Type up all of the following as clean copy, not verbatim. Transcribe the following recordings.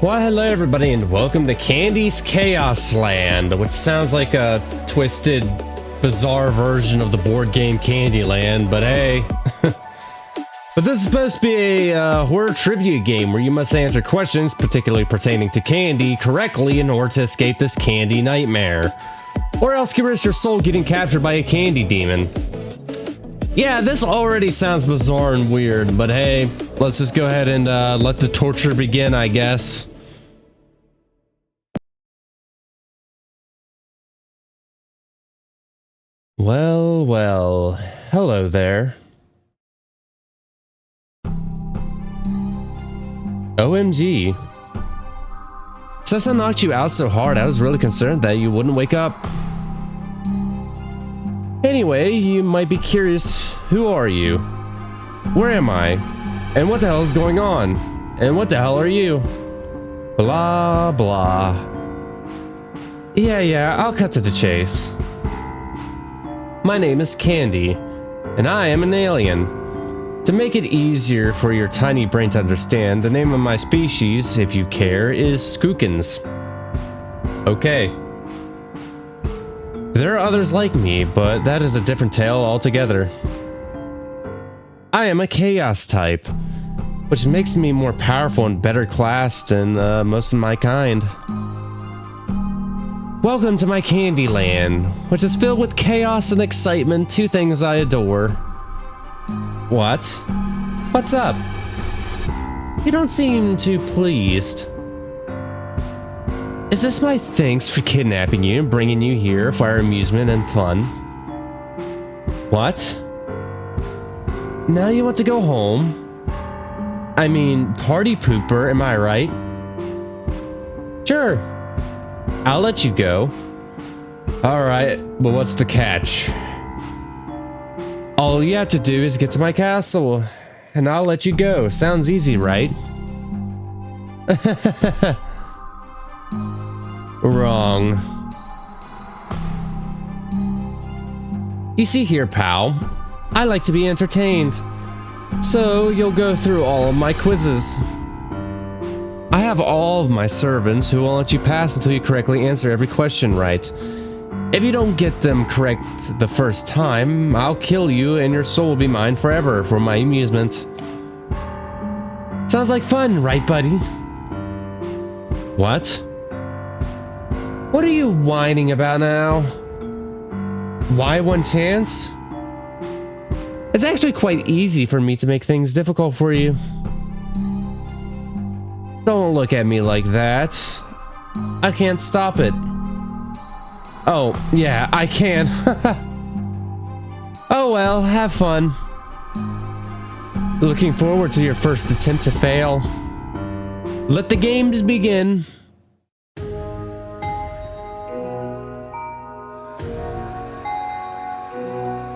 Well, hello everybody and welcome to Candy's Chaos Land, which sounds like a twisted, bizarre version of the board game Candyland, but hey. But this is supposed to be a horror trivia game where you must answer questions, particularly pertaining to candy, correctly in order to escape this candy nightmare. Or else you risk your soul getting captured by a candy demon. Yeah, this already sounds bizarre and weird, but hey, let's just go ahead and let the torture begin, I guess. Well, hello there. OMG. Since I knocked you out so hard, I was really concerned that you wouldn't wake up. Anyway, you might be curious, who are you? Where am I? And what the hell is going on? And what the hell are you? Blah, blah. Yeah, I'll cut to the chase. My name is Candy, and I am an alien. To make it easier for your tiny brain to understand, the name of my species, if you care, is Skookins. Okay. There are others like me, but that is a different tale altogether. I am a chaos type, which makes me more powerful and better classed than most of my kind. Welcome to my candy land, which is filled with chaos and excitement, two things I adore. What? What's up? You don't seem too pleased. Is this my thanks for kidnapping you and bringing you here for our amusement and fun? What? Now you want to go home? I mean, party pooper, am I right? Sure. I'll let you go. Alright, but what's the catch? All you have to do is get to my castle, and I'll let you go. Sounds easy, right? Wrong. You see here, pal, I like to be entertained. So you'll go through all of my quizzes. I have all of my servants who will let you pass until you correctly answer every question right. If you don't get them correct the first time, I'll kill you and your soul will be mine forever for my amusement. Sounds like fun, right, buddy? What? What are you whining about now? Why one chance? It's actually quite easy for me to make things difficult for you. Don't look at me like that. I can't stop it. Oh, yeah, I can. Oh well, have fun. Looking forward to your first attempt to fail. Let the games begin.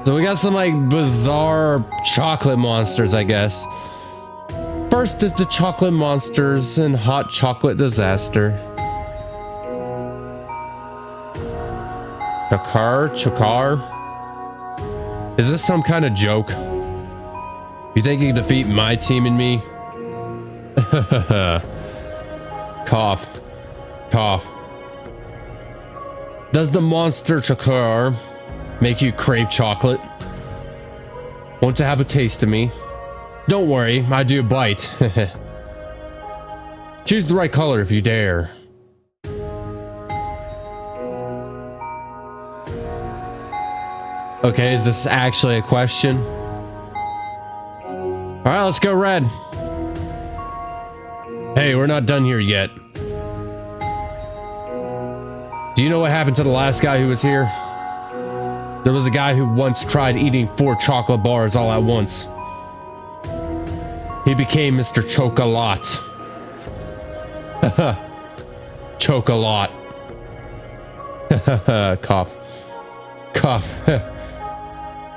So we got some like bizarre chocolate monsters, I guess. First is the chocolate monsters and hot chocolate disaster. Chakar? Is this some kind of joke? You think you can defeat my team and me? Cough. Does the monster Chakar make you crave chocolate? Want to have a taste of me? Don't worry, I do bite. Choose the right color if you dare. Okay, is this actually a question? Alright, let's go red. Hey, we're not done here yet. Do you know what happened to the last guy who was here? There was a guy who once tried eating 4 chocolate bars all at once. He became Mr. Chocolat. Chocolat. Cough.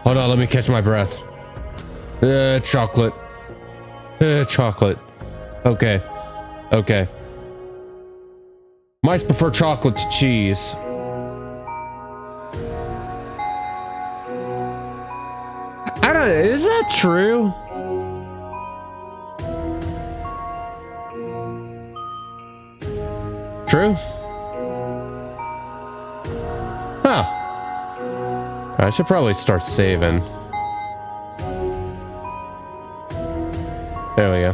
Hold on, let me catch my breath. Chocolate. Chocolate. Okay. Mice prefer chocolate to cheese. I don't know, is that true? True? Huh. I should probably start saving. There we go.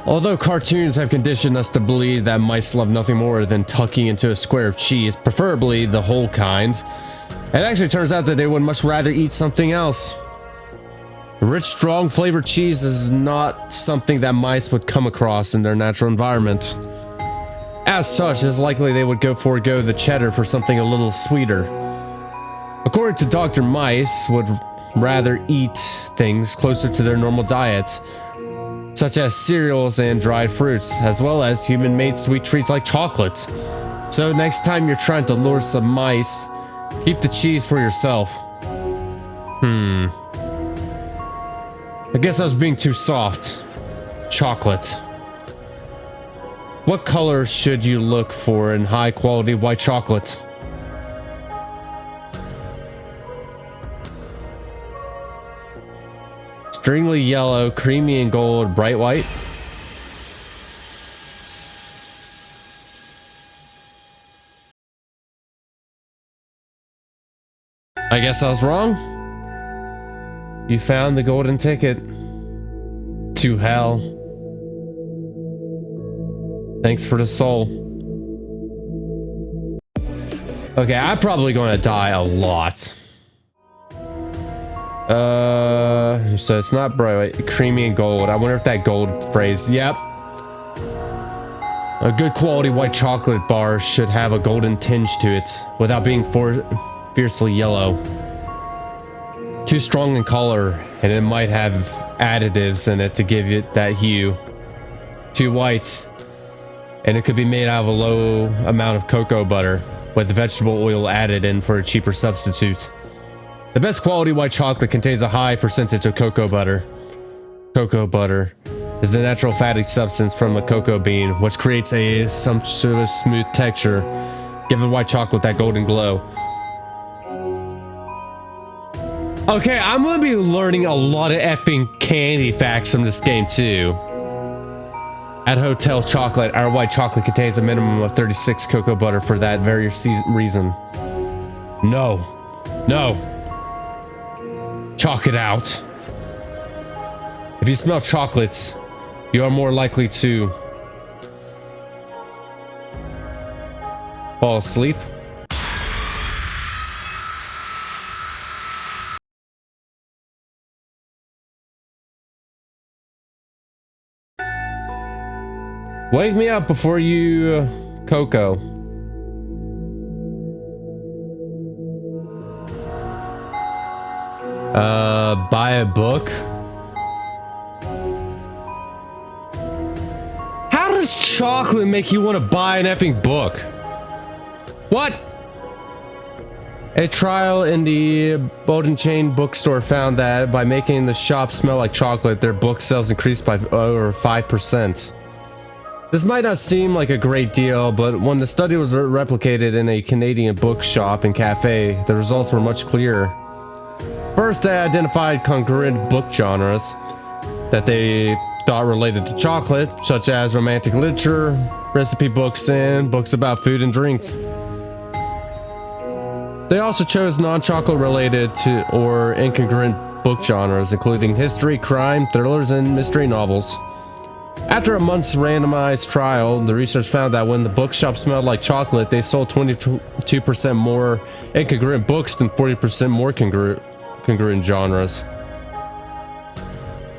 Although cartoons have conditioned us to believe that mice love nothing more than tucking into a square of cheese, preferably the whole kind, it actually turns out that they would much rather eat something else. Rich, strong flavored cheese is not something that mice would come across in their natural environment. As such, it's likely they would forego the cheddar for something a little sweeter. According to Dr. Mice, would rather eat things closer to their normal diet, such as cereals and dried fruits, as well as human-made sweet treats like chocolate. So next time you're trying to lure some mice, keep the cheese for yourself. I guess I was being too soft. Chocolate. What color should you look for in high-quality white chocolate? Stringly yellow, creamy and gold, bright white. I guess I was wrong. You found the golden ticket to hell. Thanks for the soul. Okay, I'm probably going to die a lot. So it's not bright white, creamy and gold. I wonder if that gold phrase, yep. A good quality white chocolate bar should have a golden tinge to it without being fiercely yellow. Too strong in color, and it might have additives in it to give it that hue. Too white, and it could be made out of a low amount of cocoa butter with vegetable oil added in for a cheaper substitute. The best quality white chocolate contains a high percentage of cocoa butter. Cocoa butter is the natural fatty substance from a cocoa bean, which creates a sumptuous smooth texture, giving white chocolate that golden glow. Okay, I'm gonna be learning a lot of effing candy facts from this game too. At Hotel Chocolate, our white chocolate contains a minimum of 36 cocoa butter for that very reason. No. Chalk it out. If you smell chocolates, you are more likely to fall asleep. Wake me up before you cocoa. Buy a book. How does chocolate make you want to buy an effing book? What? A trial in the Bowden Chain bookstore found that by making the shop smell like chocolate, their book sales increased by over 5%. This might not seem like a great deal, but when the study was replicated in a Canadian bookshop and cafe, the results were much clearer. First, they identified congruent book genres that they thought related to chocolate, such as romantic literature, recipe books, and books about food and drinks. They also chose non-chocolate related to or incongruent book genres, including history, crime, thrillers, and mystery novels. After a month's randomized trial, the research found that when the bookshop smelled like chocolate, they sold 22% more incongruent books than 40% more congruent genres.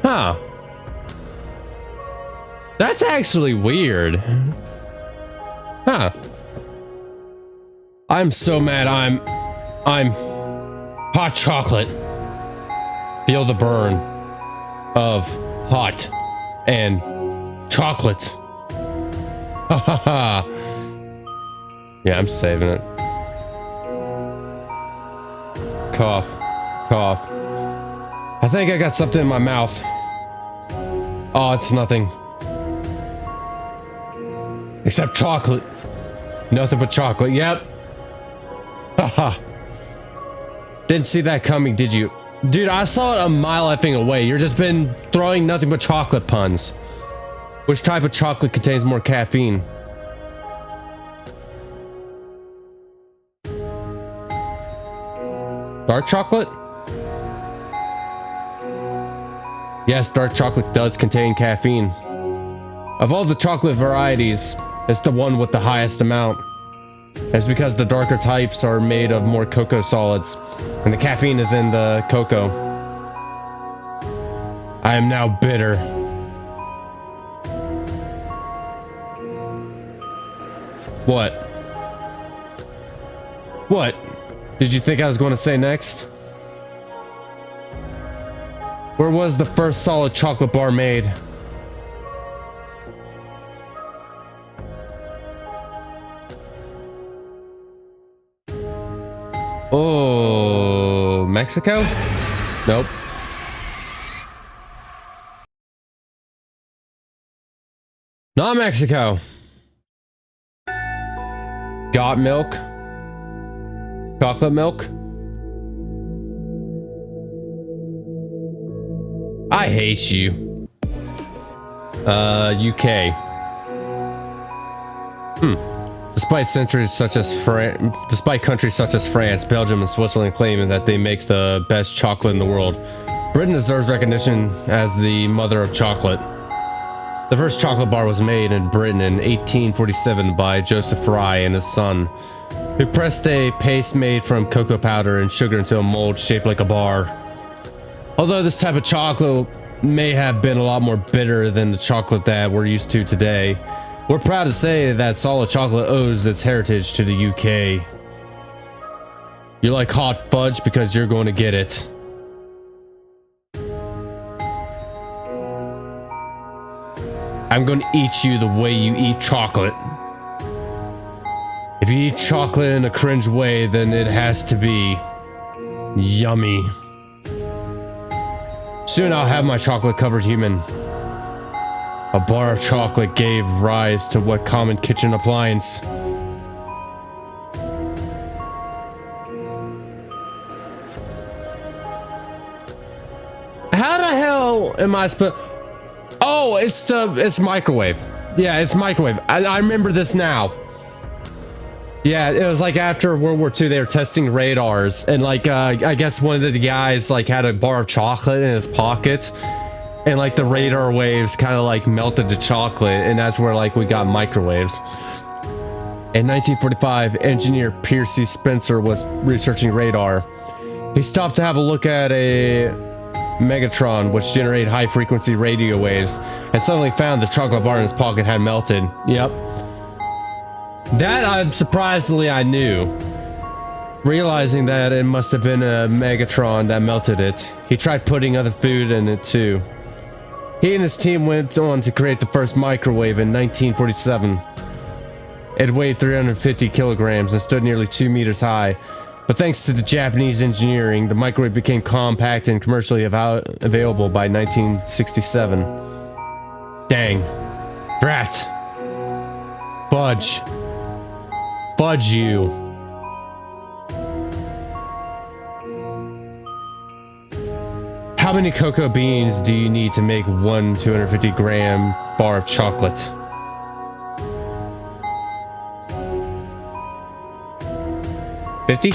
Huh. That's actually weird. Huh. I'm so mad I'm hot chocolate. Feel the burn of hot and chocolate. Ha ha ha. Yeah, I'm saving it. Cough. Cough. I think I got something in my mouth. Oh, it's nothing. Except chocolate. Nothing but chocolate. Yep. Haha. Didn't see that coming, did you? Dude, I saw it a mile effing away. You're just been throwing nothing but chocolate puns. Which type of chocolate contains more caffeine? Dark chocolate? Yes, dark chocolate does contain caffeine. Of all the chocolate varieties, it's the one with the highest amount. It's because the darker types are made of more cocoa solids, and the caffeine is in the cocoa. I am now bitter. What? What? Did you think I was going to say next? Where was the first solid chocolate bar made? Oh, Mexico? Nope. Not Mexico. Got milk? Chocolate milk? I hate you. UK. Despite countries such as France, Belgium, and Switzerland claiming that they make the best chocolate in the world, Britain deserves recognition as the mother of chocolate. The first chocolate bar was made in Britain in 1847 by Joseph Fry and his son, who pressed a paste made from cocoa powder and sugar into a mold shaped like a bar. Although this type of chocolate may have been a lot more bitter than the chocolate that we're used to today, we're proud to say that solid chocolate owes its heritage to the UK. You like hot fudge because you're going to get it. I'm going to eat you the way you eat chocolate. If you eat chocolate in a cringe way, then it has to be yummy. Soon I'll have my chocolate-covered human. A bar of chocolate gave rise to what common kitchen appliance? How the hell am I supposed? Oh, it's microwave. Yeah, it's microwave. I remember this now. Yeah, it was like after World War II, they were testing radars, and like I guess one of the guys like had a bar of chocolate in his pocket, and like the radar waves kind of like melted the chocolate, and that's where like we got microwaves. In 1945, engineer Percy Spencer was researching radar. He stopped to have a look at a Megatron, which generated high-frequency radio waves, and suddenly found the chocolate bar in his pocket had melted. Yep. That I knew. Realizing that it must have been a Megatron that melted it, he tried putting other food in it too. He and his team went on to create the first microwave in 1947. It weighed 350 kilograms and stood nearly 2 meters high. But thanks to the Japanese engineering, the microwave became compact and commercially available by 1967. Dang. Drat. Fudge. Fudge you. How many cocoa beans do you need to make one 250-gram bar of chocolate? 50?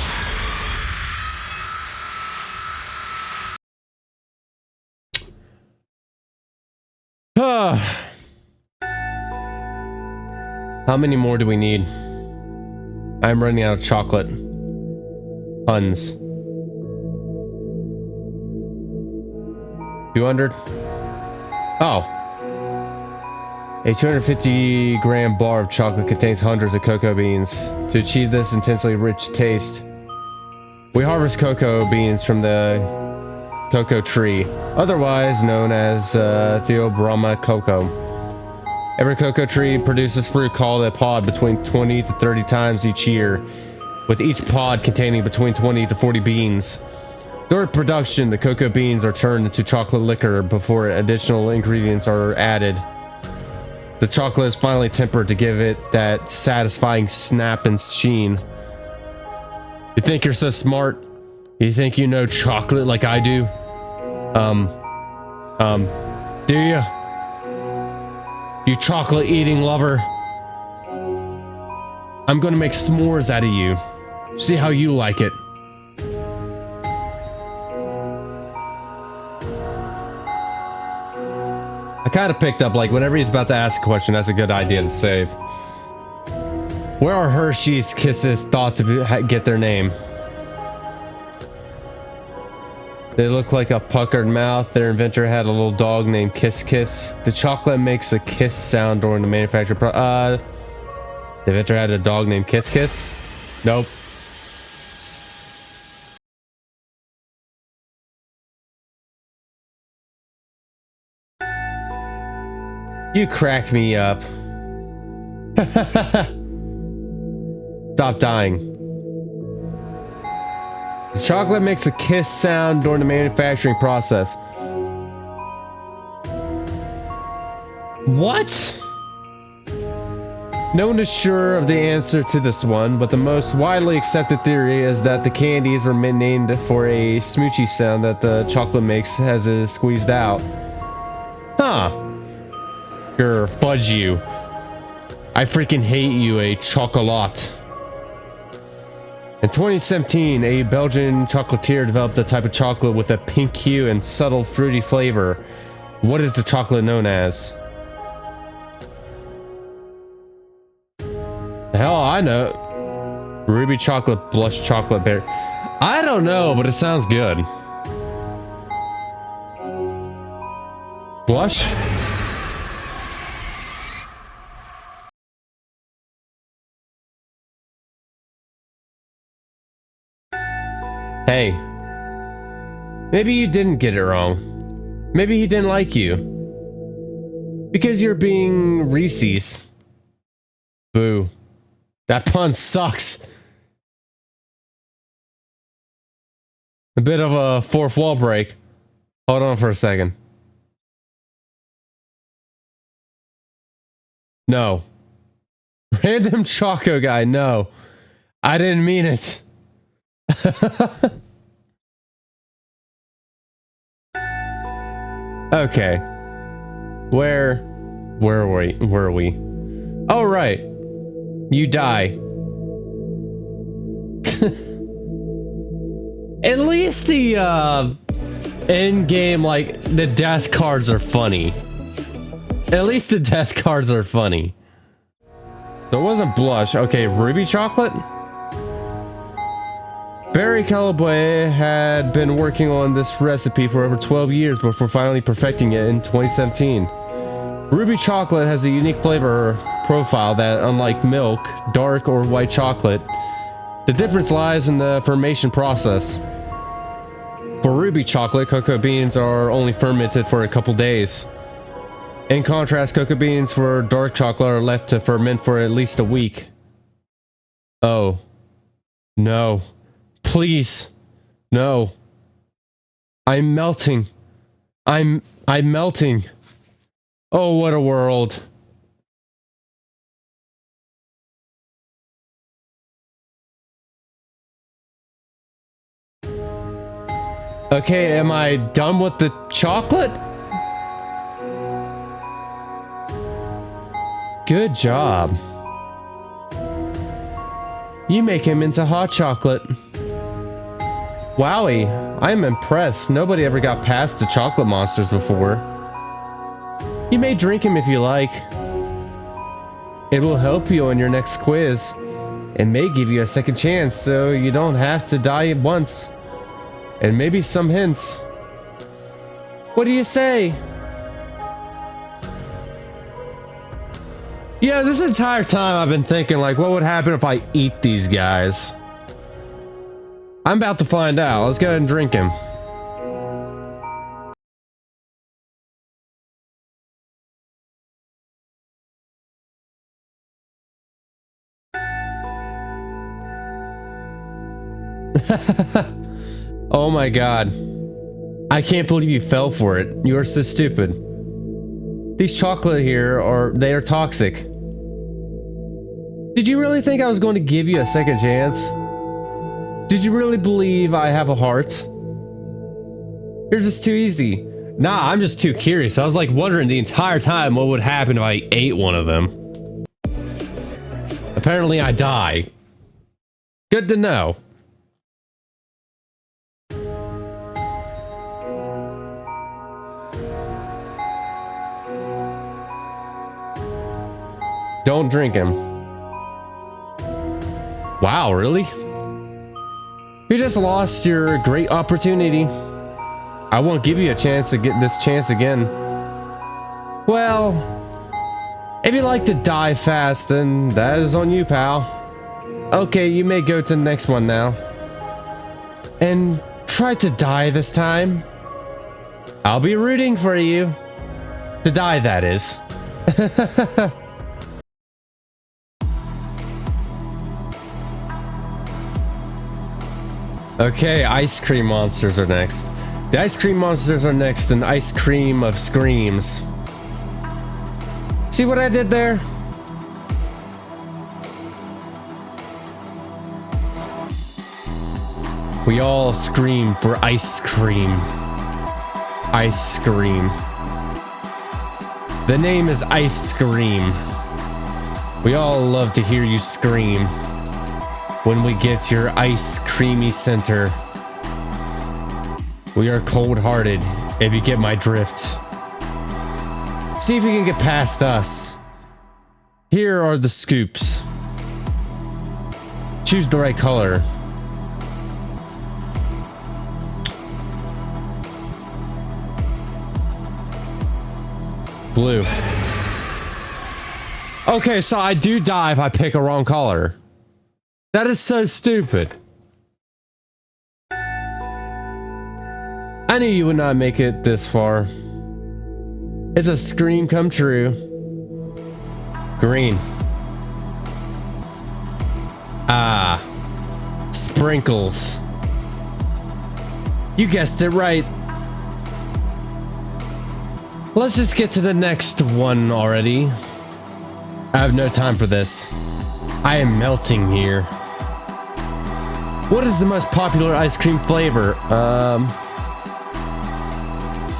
How many more do we need? I'm running out of chocolate. Tons. 200? Oh. A 250-gram bar of chocolate contains hundreds of cocoa beans. To achieve this intensely rich taste, we harvest cocoa beans from the cocoa tree, otherwise known as Theobroma cocoa. Every cocoa tree produces fruit called a pod between 20 to 30 times each year, with each pod containing between 20 to 40 beans. During production, the cocoa beans are turned into chocolate liquor before additional ingredients are added. The chocolate is finally tempered to give it that satisfying snap and sheen. You think you're so smart? You think you know chocolate like I do? Do you? You chocolate eating lover. I'm gonna make s'mores out of you. See how you like it. I kind of picked up, like, whenever he's about to ask a question, that's a good idea to save. Where are Hershey's Kisses thought to get their name? They look like a puckered mouth. Their inventor had a little dog named Kiss Kiss. The chocolate makes a kiss sound during the manufacture the inventor had a dog named Kiss Kiss? Nope. You crack me up. Stop dying. The chocolate makes a kiss sound during the manufacturing process. What? No one is sure of the answer to this one, but the most widely accepted theory is that the candies are named for a smoochy sound that the chocolate makes as it is squeezed out. Huh. Grr, fudge you. I freaking hate you, a chocolat. In 2017, a Belgian chocolatier developed a type of chocolate with a pink hue and subtle fruity flavor. What is the chocolate known as? The hell I know. Ruby chocolate, blush chocolate berry. I don't know, but it sounds good. Blush? Hey, maybe you didn't get it wrong. Maybe he didn't like you. Because you're being Reese's. Boo. That pun sucks. A bit of a fourth wall break. Hold on for a second. No. Random Choco guy, no. I didn't mean it. Okay. Where were we? Oh, right. You die. At least the end game, like, the death cards are funny. At least the death cards are funny. So it wasn't blush. Okay, ruby chocolate? Barry Callebaut had been working on this recipe for over 12 years before finally perfecting it in 2017. Ruby chocolate has a unique flavor profile that, unlike milk, dark, or white chocolate, the difference lies in the fermentation process. For ruby chocolate, cocoa beans are only fermented for a couple days. In contrast, cocoa beans for dark chocolate are left to ferment for at least a week. Oh. No. Please. No. I'm melting. I'm melting. Oh, what a world. Okay, am I done with the chocolate? Good job. You make him into hot chocolate. Wowie, I'm impressed. Nobody ever got past the chocolate monsters before. You may drink him if you like. It will help you on your next quiz. It may give you a second chance so you don't have to die at once. And maybe some hints. What do you say? Yeah, this entire time I've been thinking, like, what would happen if I eat these guys? I'm about to find out. Let's go ahead and drink him. Oh my god. I can't believe you fell for it. You are so stupid. These chocolate here they are toxic. Did you really think I was going to give you a second chance? Did you really believe I have a heart? Yours is too easy. Nah, I'm just too curious. I was like wondering the entire time what would happen if I ate one of them. Apparently I die. Good to know. Don't drink him. Wow, really? You just lost your great opportunity. I won't give you a chance to get this chance again. Well, if you like to die fast, then that is on you, pal. Okay, you may go to the next one now. And try to die this time. I'll be rooting for you. To die, that is. Okay, ice cream monsters are next. The ice cream monsters are next in Ice Cream of Screams. See what I did there? We all scream for ice cream. Ice cream. The name is Ice Cream. We all love to hear you scream when we get your ice creamy center. We are cold-hearted, if you get my drift. See if you can get past us. Here are the scoops. Choose the right color. Blue. Okay, so I do die if I pick a wrong color. That is so stupid. I knew you would not make it this far. It's a scream come true. Green. Ah. Sprinkles. You guessed it right. Let's just get to the next one already. I have no time for this. I am melting here. What is the most popular ice cream flavor?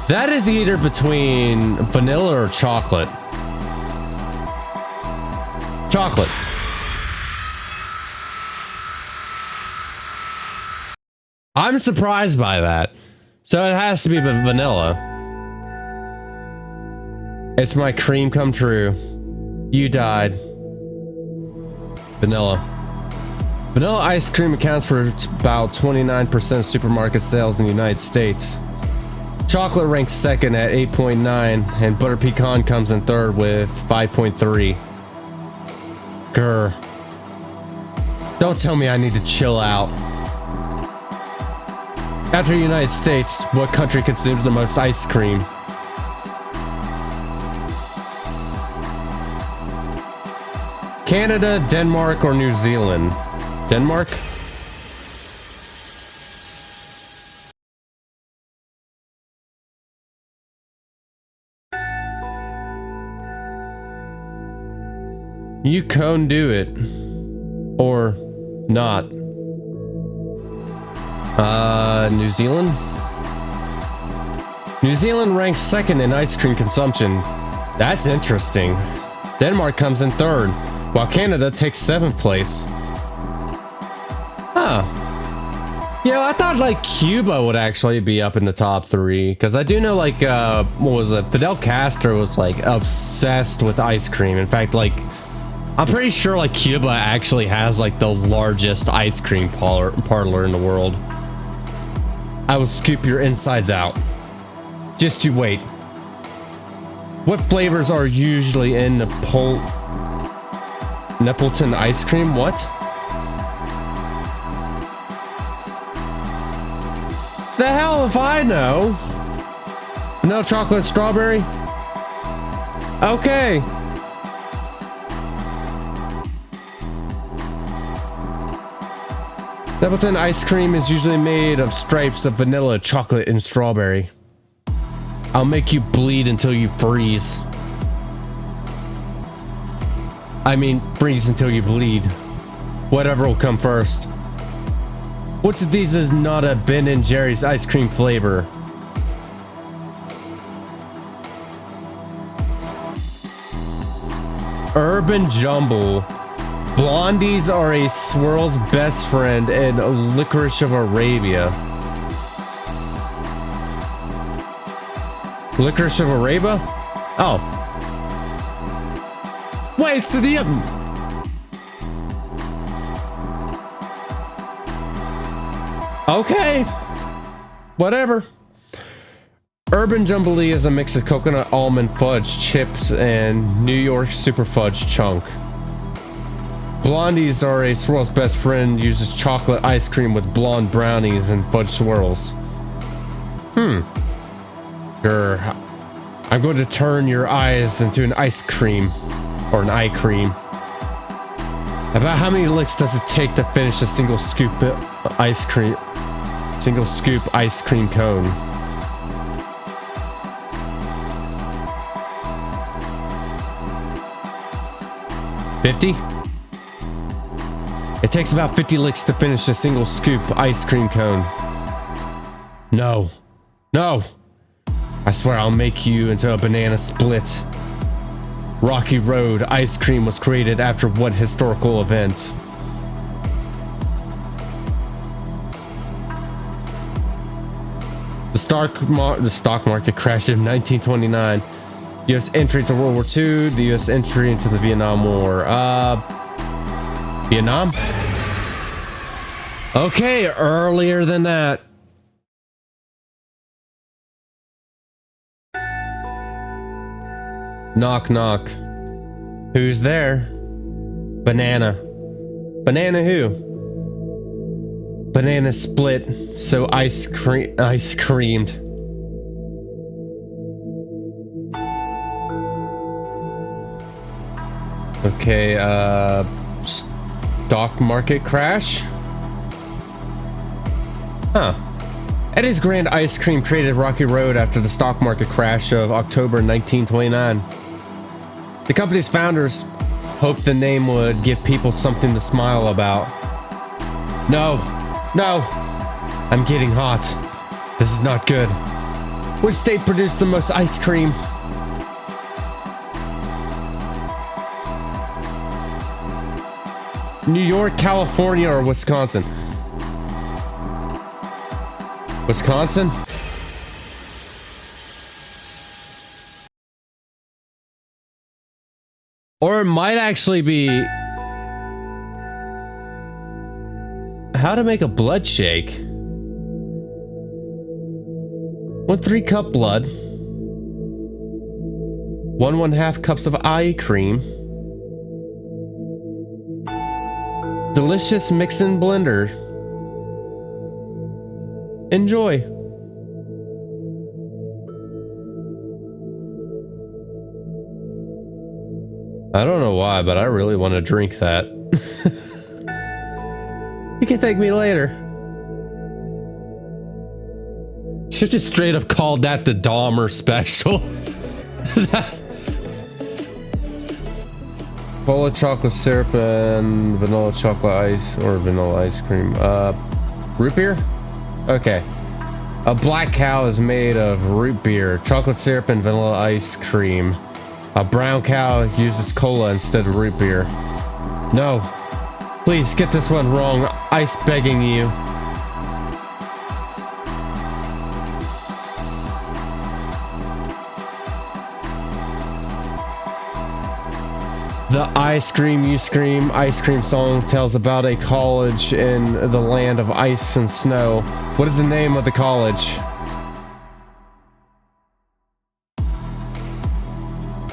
That is either between vanilla or chocolate. Chocolate. I'm surprised by that. So it has to be vanilla. It's my cream come true. You died. Vanilla. Vanilla ice cream accounts for about 29% of supermarket sales in the United States. Chocolate ranks second at 8.9, and butter pecan comes in third with 5.3. Grr. Don't tell me I need to chill out. After the United States, what country consumes the most ice cream? Canada, Denmark, or New Zealand? Denmark? You can do it. Or not. New Zealand? New Zealand ranks second in ice cream consumption. That's interesting. Denmark comes in third, while Canada takes 7th place. Huh. Yeah, I thought like Cuba would actually be up in the top 3, because I do know like what was it? Fidel Castro was like obsessed with ice cream. In fact, like I'm pretty sure like Cuba actually has like the largest ice cream parlor in the world. I will scoop your insides out. Just you wait. What flavors are usually in Neapolitan ice cream? What? The hell if I know? Vanilla, chocolate, strawberry? Okay. Neapolitan ice cream is usually made of stripes of vanilla, chocolate, and strawberry. I'll make you bleed until you freeze. I mean, freeze until you bleed. Whatever will come first. Which of these is not a Ben and Jerry's ice cream flavor? Urban Jumble. Blondies are a swirl's best friend and licorice of Arabia. Licorice of Arabia? Oh. Wait, so the... Okay. Whatever. Urban Jumbly is a mix of coconut almond fudge chips and New York super fudge chunk. Blondies are a swirl's best friend, uses chocolate ice cream with blonde brownies and fudge swirls. Grr. I'm going to turn your eyes into an ice cream. Or an eye cream. About how many licks does it take to finish a single scoop ice cream cone? $50? It takes about 50 licks to finish a single scoop ice cream cone. No. No! I swear I'll make you into a banana split. Rocky Road ice cream was created after what historical event? The stock market crashed in 1929. U.S. entry into World War II. The U.S. entry into the Vietnam War. Vietnam? Okay, earlier than that. Knock, knock. Who's there? Banana. Banana who? Banana split, so ice creamed. Okay, stock market crash? Huh. Eddie's Grand Ice Cream created Rocky Road after the stock market crash of October 1929. The company's founders hoped the name would give people something to smile about. No, no, I'm getting hot. This is not good. Which state produced the most ice cream? New York, California, or Wisconsin? Wisconsin? Or it might actually be how to make a blood shake. 1 3-cup blood. 1 1/2 cups of eye cream. Delicious mix-in blender. Enjoy. I don't know why, but I really want to drink that. You can thank me later. Should just straight up called that the Dahmer special. Cola chocolate syrup and vanilla chocolate ice or vanilla ice cream. Root beer? Okay. A black cow is made of root beer, chocolate syrup, and vanilla ice cream. A brown cow uses cola instead of root beer. No. Please get this one wrong. Ice begging you. The I Scream You Scream ice cream song tells about a college in the land of ice and snow. What is the name of the college?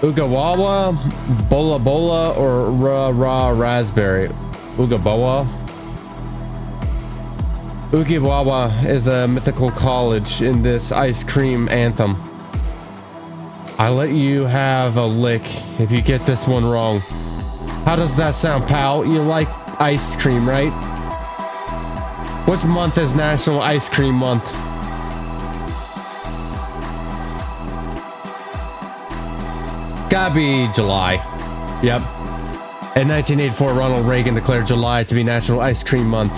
Ugawawa, Bola Bola, or Ra Ra Raspberry? Ugabawa? Ugiwawa is a mythical college in this ice cream anthem. I let you have a lick if you get this one wrong. How does that sound, pal? You like ice cream, right? Which month is National Ice Cream Month? Gotta be July. Yep. In 1984, Ronald Reagan declared July to be National Ice Cream Month.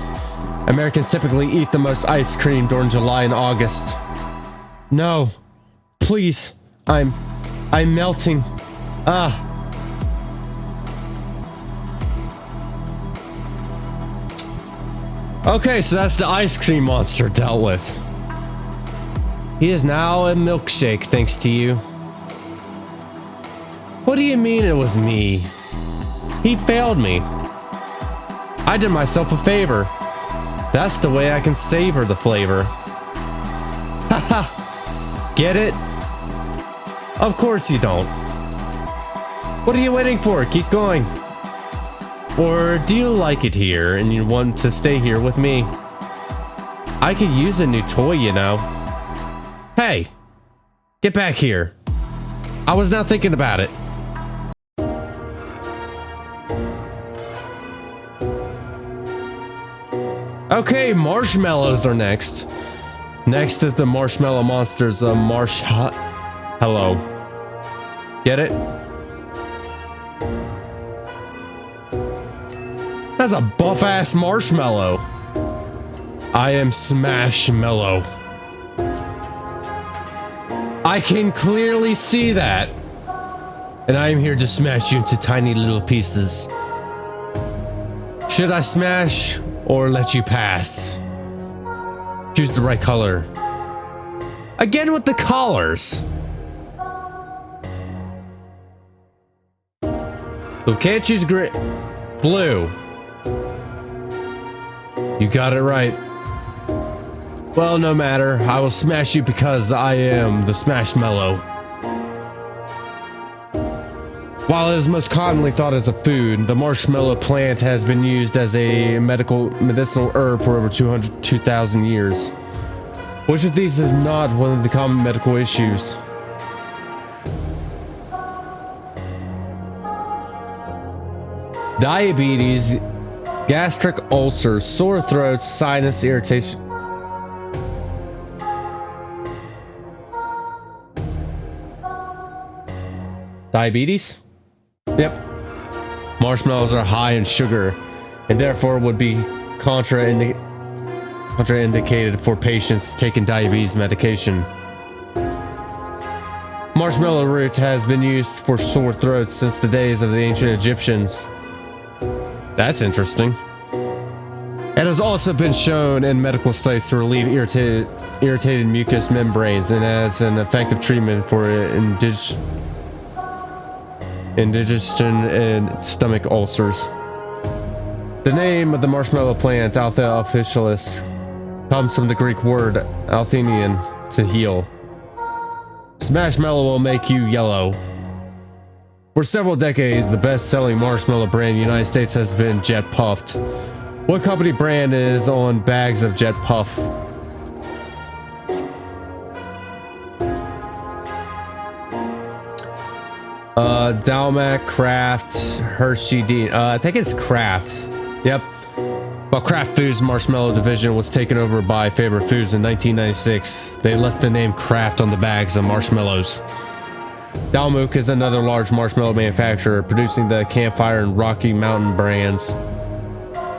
Americans typically eat the most ice cream during July and August. No. Please. I'm melting. Okay, so that's the ice cream monster dealt with. He is now a milkshake thanks to you. What do you mean it was me? He failed me. I did myself a favor. That's the way I can savor the flavor. Haha. Get it? Of course you don't. What are you waiting for? Keep going. Or do you like it here and you want to stay here with me? I could use a new toy, you know. Hey, get back here. I was not thinking about it. Okay, marshmallows are next. Next is the marshmallow monsters. Hello. Get it? That's a buff-ass marshmallow. I am Smashmallow. I can clearly see that. And I am here to smash you into tiny little pieces. Should I smash or let you pass? Choose the right color. Again with the colors. So can't choose green. Blue. You got it right. Well, no matter. I will smash you because I am the Smashmallow. While it is most commonly thought as a food, the marshmallow plant has been used as a medicinal herb for over 2,000 years. Which of these is not one of the common medical issues? Diabetes, gastric ulcers, sore throats, sinus irritation. Diabetes? Yep. Marshmallows are high in sugar and therefore would be contraindicated for patients taking diabetes medication. Marshmallow root has been used for sore throats since the days of the ancient Egyptians. That's interesting. It has also been shown in medical studies to relieve irritated mucous membranes and as an effective treatment for indigestion and stomach ulcers. The name of the marshmallow plant, Altha officinalis, comes from the Greek word althenian, to heal. Smashmallow will make you yellow. For several decades, the best-selling marshmallow brand in the United States has been Jet Puffed. What company brand is on bags of Jet Puff? Dalmac, Kraft, Hershey, Dean. I think it's Kraft. Yep. While Kraft Foods marshmallow division was taken over by Favorite Foods in 1996, they left the name Kraft on the bags of marshmallows. Dalmook is another large marshmallow manufacturer, producing the Campfire and Rocky Mountain brands.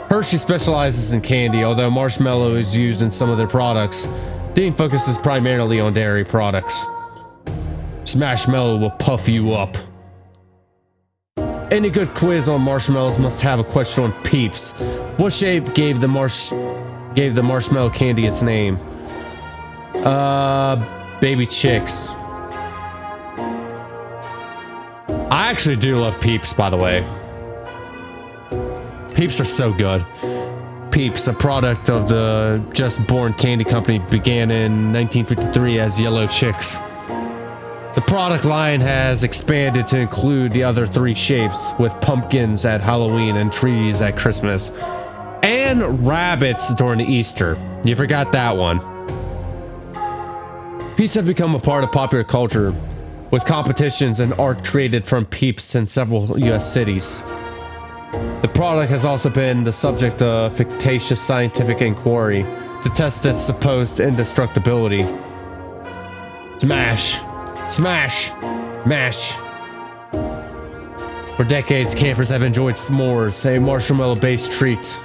Hershey specializes in candy, although marshmallow is used in some of their products. Dean focuses primarily on dairy products. Smashmallow will puff you up. Any good quiz on marshmallows must have a question on Peeps. What shape gave the marshmallow candy its name? Baby chicks. I actually do love Peeps, by the way. Peeps are so good. Peeps, a product of the Just Born Candy Company, began in 1953 as Yellow Chicks. The product line has expanded to include the other three shapes, with pumpkins at Halloween and trees at Christmas. And rabbits during Easter. You forgot that one. Peeps have become a part of popular culture, with competitions and art created from Peeps in several US cities. The product has also been the subject of fictitious scientific inquiry to test its supposed indestructibility. Smash! Smash! Mash! For decades, campers have enjoyed s'mores, a marshmallow-based treat.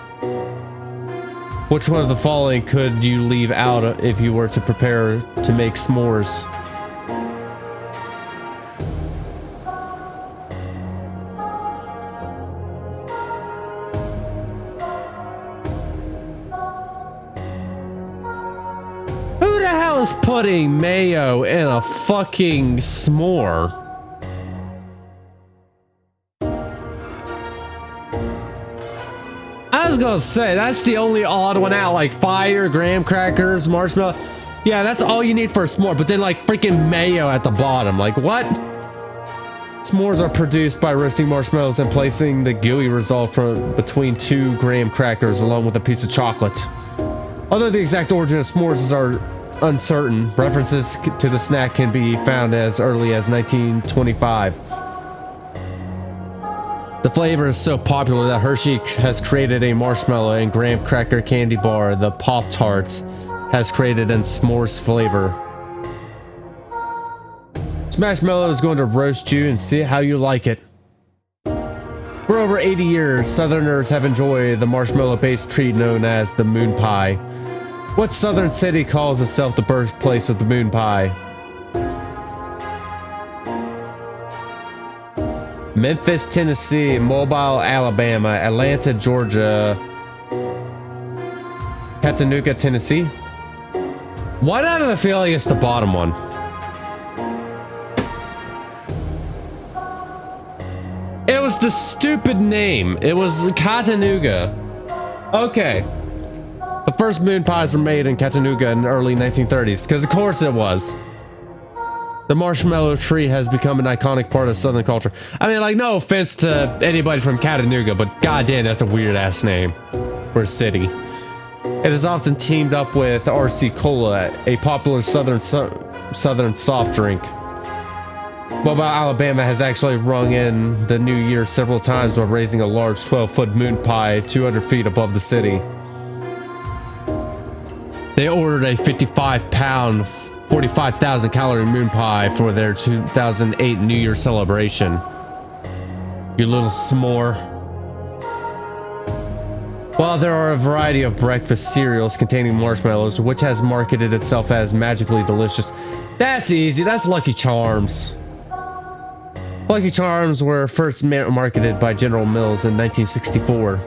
Which one of the following could you leave out if you were to prepare to make s'mores? hell's putting mayo in a fucking s'more? I was gonna say, that's the only odd one out, like fire, graham crackers, marshmallow. Yeah, that's all you need for a s'more, but then like freaking mayo at the bottom. Like, what? S'mores are produced by roasting marshmallows and placing the gooey result from between 2 graham crackers along with a piece of chocolate. Although the exact origin of s'mores are uncertain, references to the snack can be found as early as 1925. The flavor is so popular that Hershey has created a marshmallow and graham cracker candy bar. The Pop-Tart has created a s'mores flavor. Smashmallow is going to roast you and see how you like it. For over 80 years, Southerners have enjoyed the marshmallow-based treat known as the moon pie. What southern city calls itself the birthplace of the moon pie? Memphis, Tennessee, Mobile, Alabama, Atlanta, Georgia, Chattanooga, Tennessee. Why do I have a feeling it's the bottom one? It was the stupid name. It was Chattanooga. Okay. The first moon pies were made in Chattanooga in the early 1930s, because of course it was. The marshmallow tree has become an iconic part of Southern culture. I mean, like, no offense to anybody from Chattanooga, but goddamn, that's a weird ass name for a city. It is often teamed up with RC Cola, a popular southern soft drink. Mobile, Alabama has actually rung in the new year several times while raising a large 12-foot moon pie 200 feet above the city. They ordered a 55-pound, 45,000-calorie moon pie for their 2008 New Year celebration. You little s'more. While there are a variety of breakfast cereals containing marshmallows, which has marketed itself as magically delicious. That's easy, that's Lucky Charms. Lucky Charms were first marketed by General Mills in 1964.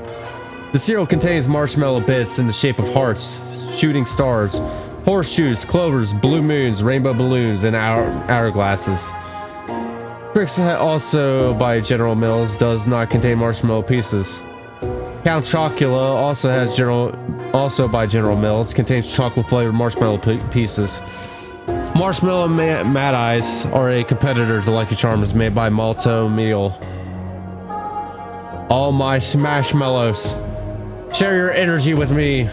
The cereal contains marshmallow bits in the shape of hearts, shooting stars, horseshoes, clovers, blue moons, rainbow balloons, and hourglasses. Trix, also by General Mills, does not contain marshmallow pieces. Count Chocula also by General Mills, contains chocolate-flavored marshmallow pieces. Marshmallow Mad Eyes are a competitor to Lucky Charms made by Malto Meal. All my smashmallows. Share your energy with me.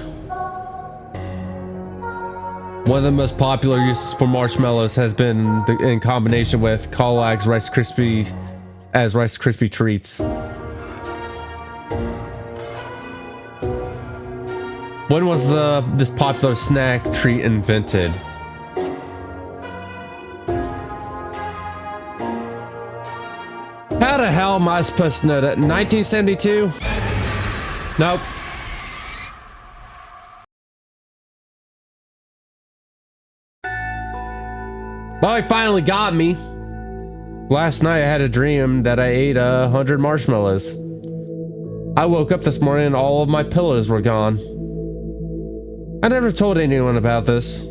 One of the most popular uses for marshmallows has been in combination with Kellogg's Rice Krispie treats. When was this popular snack treat invented? How the hell am I supposed to know that? 1972? Nope. Well, he finally got me. Last night I had a dream that I ate 100 marshmallows. I woke up this morning and all of my pillows were gone. I never told anyone about this.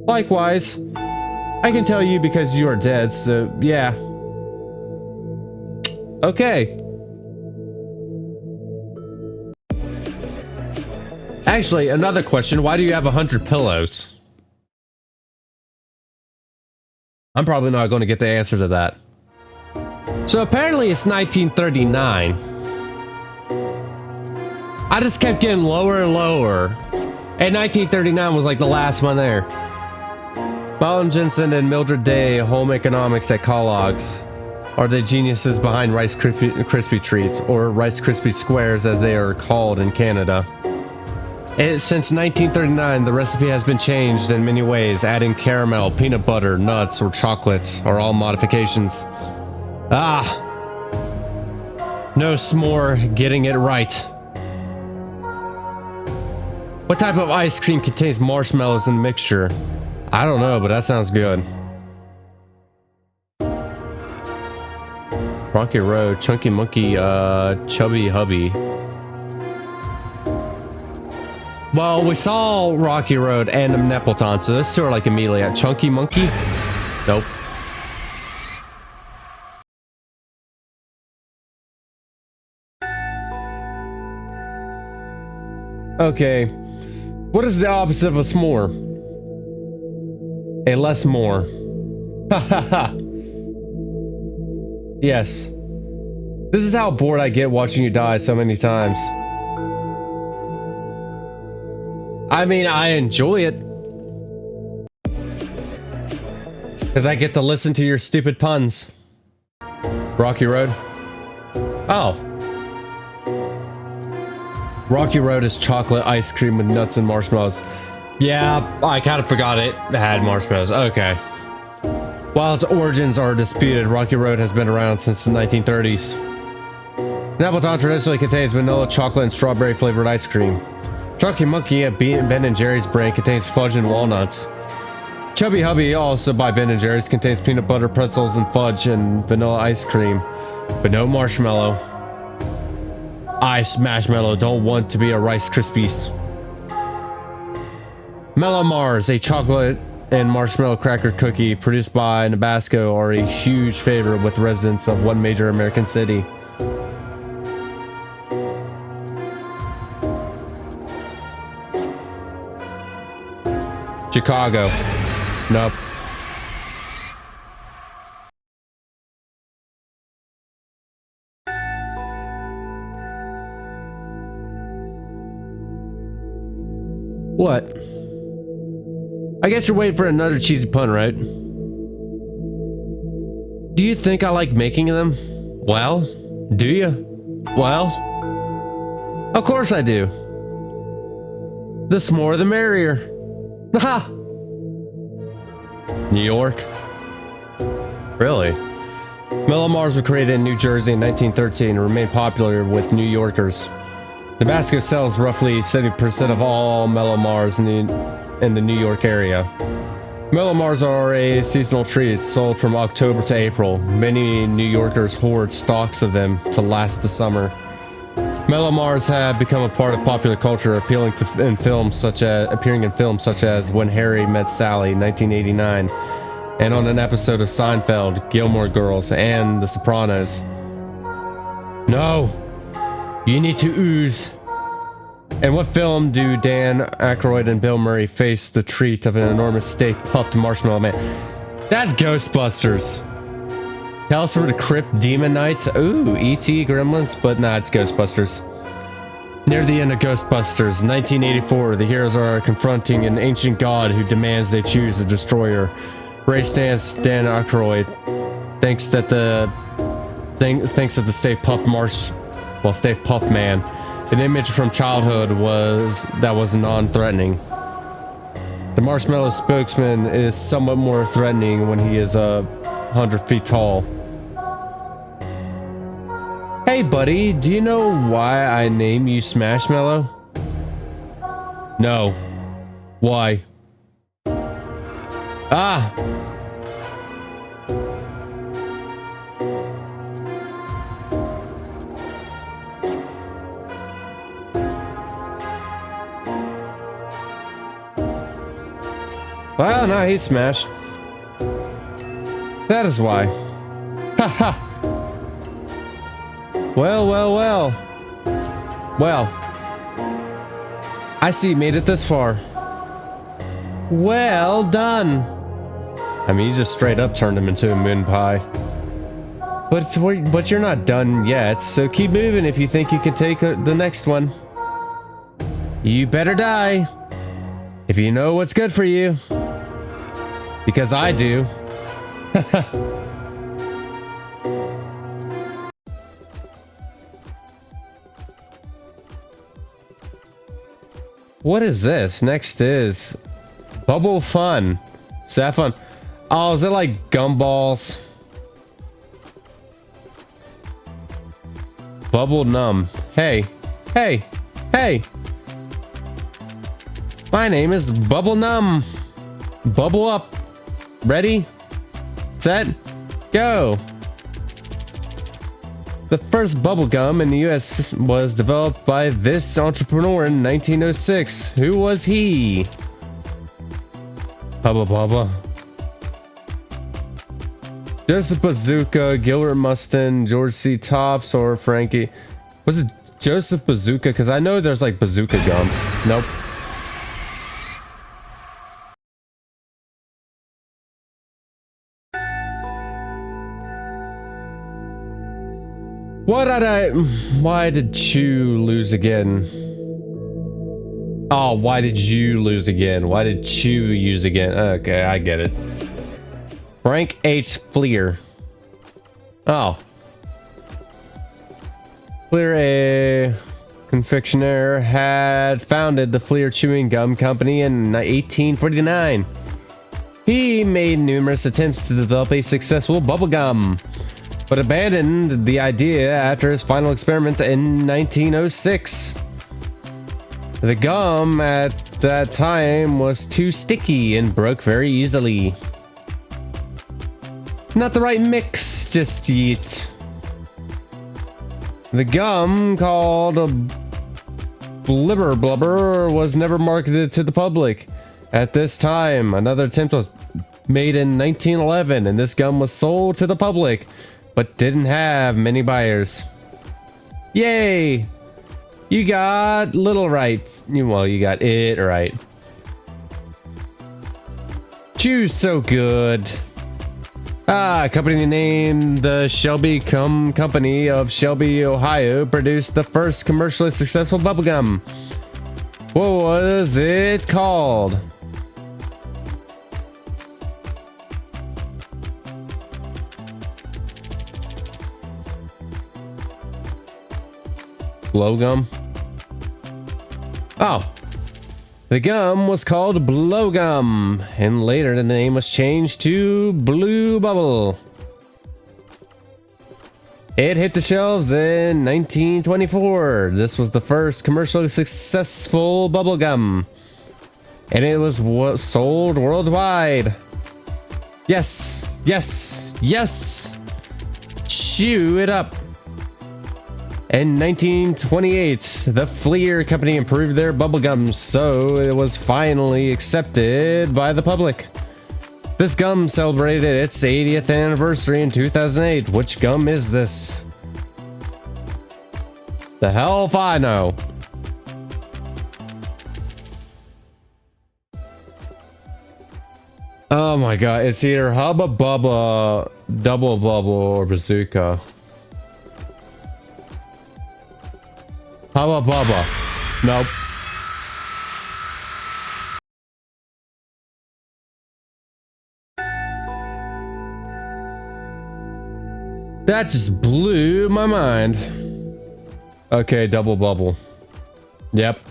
Likewise, I can tell you because you are dead, so yeah. Okay. Actually, another question. Why do you have 100 pillows? I'm probably not going to get the answer to that. So apparently it's 1939. I just kept getting lower and lower. And 1939 was like the last one there. Marlon Jensen and Mildred Day, Home Economics at Kellogg's, are the geniuses behind Rice Krispie Treats, or Rice Krispie Squares as they are called in Canada. Since 1939, the recipe has been changed in many ways, adding caramel, peanut butter, nuts, or chocolate are all modifications. Ah! No s'more getting it right. What type of ice cream contains marshmallows in the mixture? I don't know, but that sounds good. Rocky Road, Chunky Monkey, Chubby Hubby. Well, we saw Rocky Road and Nepleton, so those two are like immediately at Chunky Monkey. Nope. Okay. What is the opposite of a s'more? A less more. Ha ha ha. Yes. This is how bored I get watching you die so many times. I mean, I enjoy it. Because I get to listen to your stupid puns. Rocky Road? Oh. Rocky Road is chocolate ice cream with nuts and marshmallows. Yeah, I kind of forgot it had marshmallows. Okay. While its origins are disputed, Rocky Road has been around since the 1930s. Nepleton traditionally contains vanilla, chocolate, and strawberry flavored ice cream. Chunky Monkey at Ben & Jerry's brand contains fudge and walnuts. Chubby Hubby, also by Ben & Jerry's, contains peanut butter, pretzels, and fudge and vanilla ice cream, but no marshmallow. I, Smashmallow, don't want to be a Rice Krispies. Mellow Mars, a chocolate and marshmallow cracker cookie produced by Nabasco, are a huge favorite with residents of one major American city. Chicago. Nope. What? I guess you're waiting for another cheesy pun, right? Do you think I like making them? Well, do you? Well, of course I do. The more the merrier. Ha! New York? Really? Mellow Mars was created in New Jersey in 1913 and remained popular with New Yorkers. Nabasco sells roughly 70% of all Mellow Mars in the New York area. Mellow Mars are a seasonal treat sold from October to April. Many New Yorkers hoard stocks of them to last the summer. Mellow Mars have become a part of popular culture, appearing in films such as When Harry Met Sally, 1989, and on an episode of Seinfeld, Gilmore Girls, and The Sopranos. No, you need to ooze. In what film do Dan Aykroyd and Bill Murray face the treat of an enormous steak-puffed marshmallow man? That's Ghostbusters. Tales from the Crypt Demon Knights. Ooh, E.T. Gremlins, but nah, it's Ghostbusters. Near the end of Ghostbusters, 1984, the heroes are confronting an ancient god who demands they choose a destroyer. Ray Stantz, Dan Aykroyd, thinks that the Stay Puft Man, an image from childhood that was non-threatening. The marshmallow spokesman is somewhat more threatening when he is 100 feet tall. Hey buddy, do you know why I name you Smashmallow? No. Why? Ah! Well, now he's smashed. That is why. Ha ha! Well. Well. I see you made it this far. Well done. I mean, you just straight up turned him into a moon pie. But you're not done yet, so keep moving if you think you can take the next one. You better die. If you know what's good for you. Because I do. What is this? Next is Bubble Fun. So have fun. Oh, is it like gumballs? Bubble Numb. Hey. My name is Bubble Numb. Bubble up. Ready? Set? Go. The first bubblegum in the US was developed by this entrepreneur in 1906. Who was he? Hubba Bubba. Joseph Bazooka, Gilbert Mustin, George C. Tops, or Frankie. Was it Joseph Bazooka? Because I know there's like bazooka gum. Nope. Why did Chew lose again? Oh, why did you lose again? Why did Chew use again? Okay, I get it. Frank H. Fleer. Oh. Fleer, a confectioner, had founded the Fleer Chewing Gum Company in 1849. He made numerous attempts to develop a successful bubblegum, but abandoned the idea after his final experiment in 1906. The gum at that time was too sticky and broke very easily. Not the right mix just yet. The gum, called Blibber Blubber, was never marketed to the public. At this time, another attempt was made in 1911, and this gum was sold to the public, but didn't have many buyers. Yay! You got little right. Well, you got it right. Chew's so good. A company named the Shelby Gum Company of Shelby, Ohio, produced the first commercially successful bubblegum. What was it called? Blowgum? Oh. The gum was called Blowgum, and later the name was changed to Blue Bubble. It hit the shelves in 1924. This was the first commercially successful bubblegum, and it was sold worldwide. Yes, yes, yes! Chew it up! In 1928, the Fleer Company improved their bubblegum, so it was finally accepted by the public. This gum celebrated its 80th anniversary in 2008. Which gum is this? The hell if I know. Oh my god, it's either Hubba Bubba, Double Bubble, or Bazooka. Hubba Bubba. Nope. That just blew my mind. Okay, Double Bubble. Yep.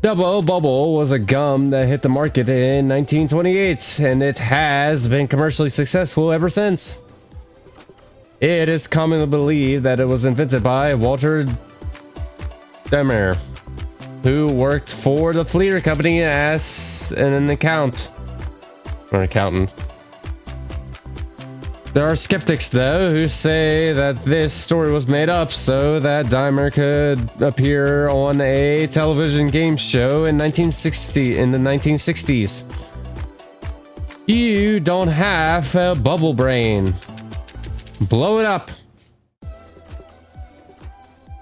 Double Bubble was a gum that hit the market in 1928, and it has been commercially successful ever since. It is commonly believed that it was invented by Walter Dahmer, who worked for the Fleer Company as an accountant. There are skeptics, though, who say that this story was made up so that Dahmer could appear on a television game show in the 1960s. You don't have a bubble brain. Blow it up.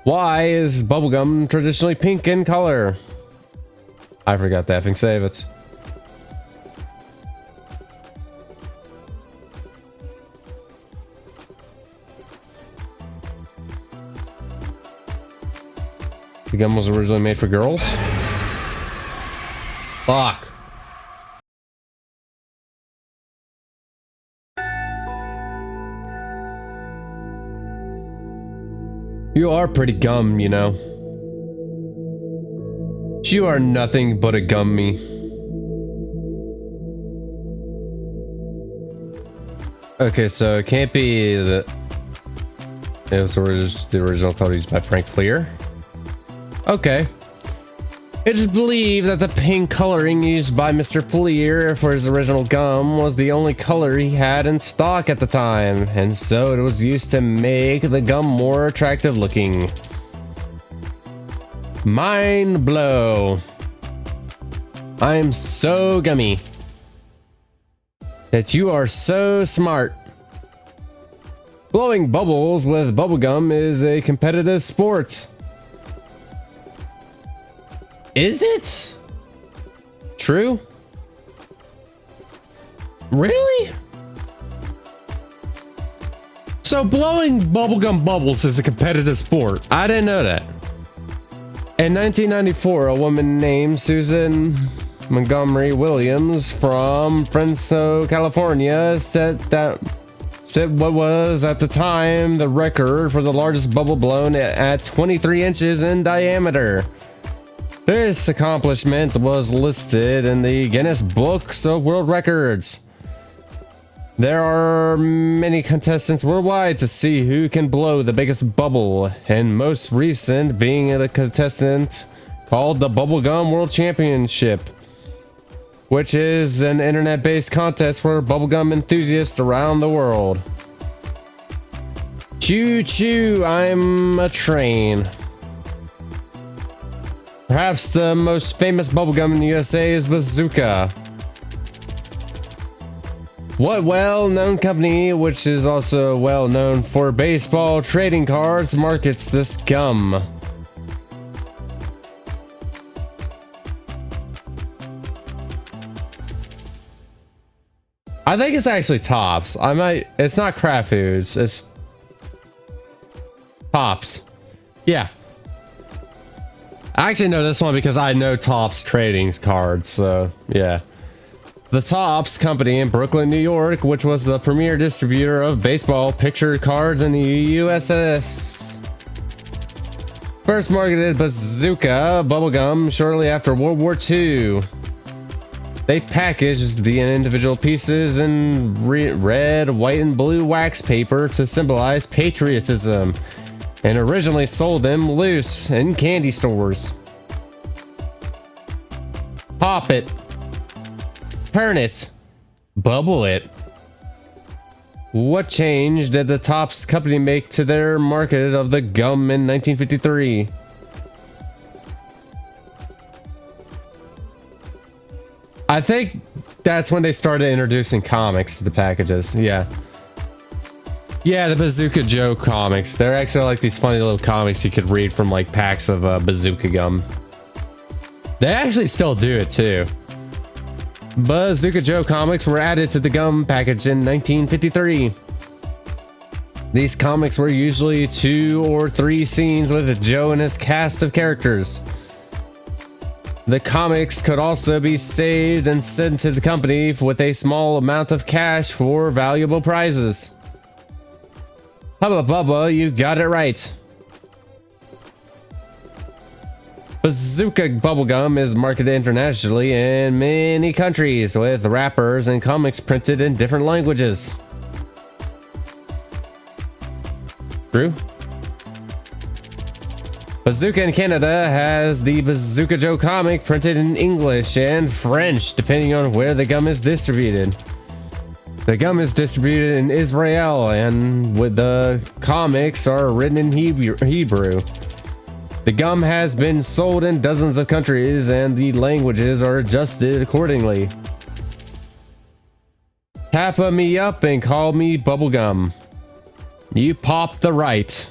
Why is bubblegum traditionally pink in color? I forgot to effing save it. The gum was originally made for girls? Fuck. You are pretty gum, you know. You are nothing but a gummy. Okay, so it can't be that it was the original code used by Frank Fleer. Okay. It is believed that the pink coloring used by Mr. Fleer for his original gum was the only color he had in stock at the time, and so it was used to make the gum more attractive looking. Mind blow. I'm so gummy. That you are so smart. Blowing bubbles with bubblegum is a competitive sport. Is it? True? Really? So blowing bubblegum bubbles is a competitive sport. I didn't know that. In 1994, a woman named Susan Montgomery Williams from Fresno, California set what was at the time the record for the largest bubble blown at 23 inches in diameter. This accomplishment was listed in the Guinness Books of World Records. There are many contestants worldwide to see who can blow the biggest bubble, and most recent being the contestant called the Bubblegum World Championship, which is an internet-based contest for bubblegum enthusiasts around the world. Choo choo, I'm a train. Perhaps the most famous bubblegum in the USA is Bazooka. What well-known company, which is also well known for baseball trading cards, markets this gum? I think it's actually Tops. It's not Kraft Foods, it's Tops. Yeah. I actually know this one because I know Topps trading cards, so yeah. The Topps company in Brooklyn, New York, which was the premier distributor of baseball picture cards in the USS. First marketed Bazooka bubblegum shortly after World War II. They packaged the individual pieces in red, white, and blue wax paper to symbolize patriotism, and originally sold them loose in candy stores. Pop it. Turn it. Bubble it. What change did the Topps company make to their market of the gum in 1953? I think that's when they started introducing comics to the packages. Yeah. Yeah, the Bazooka Joe comics. They're actually like these funny little comics you could read from like packs of Bazooka gum. They actually still do it too. Bazooka Joe comics were added to the gum package in 1953. These comics were usually 2 or 3 scenes with Joe and his cast of characters. The comics could also be saved and sent to the company with a small amount of cash for valuable prizes. Hubba Bubba, you got it right. Bazooka bubblegum is marketed internationally in many countries, with wrappers and comics printed in different languages. True. Bazooka in Canada has the Bazooka Joe comic printed in English and French, depending on where the gum is distributed. The gum is distributed in Israel, and with the comics are written in Hebrew. The gum has been sold in dozens of countries, and the languages are adjusted accordingly. Tappa me up and call me bubblegum. You popped the right.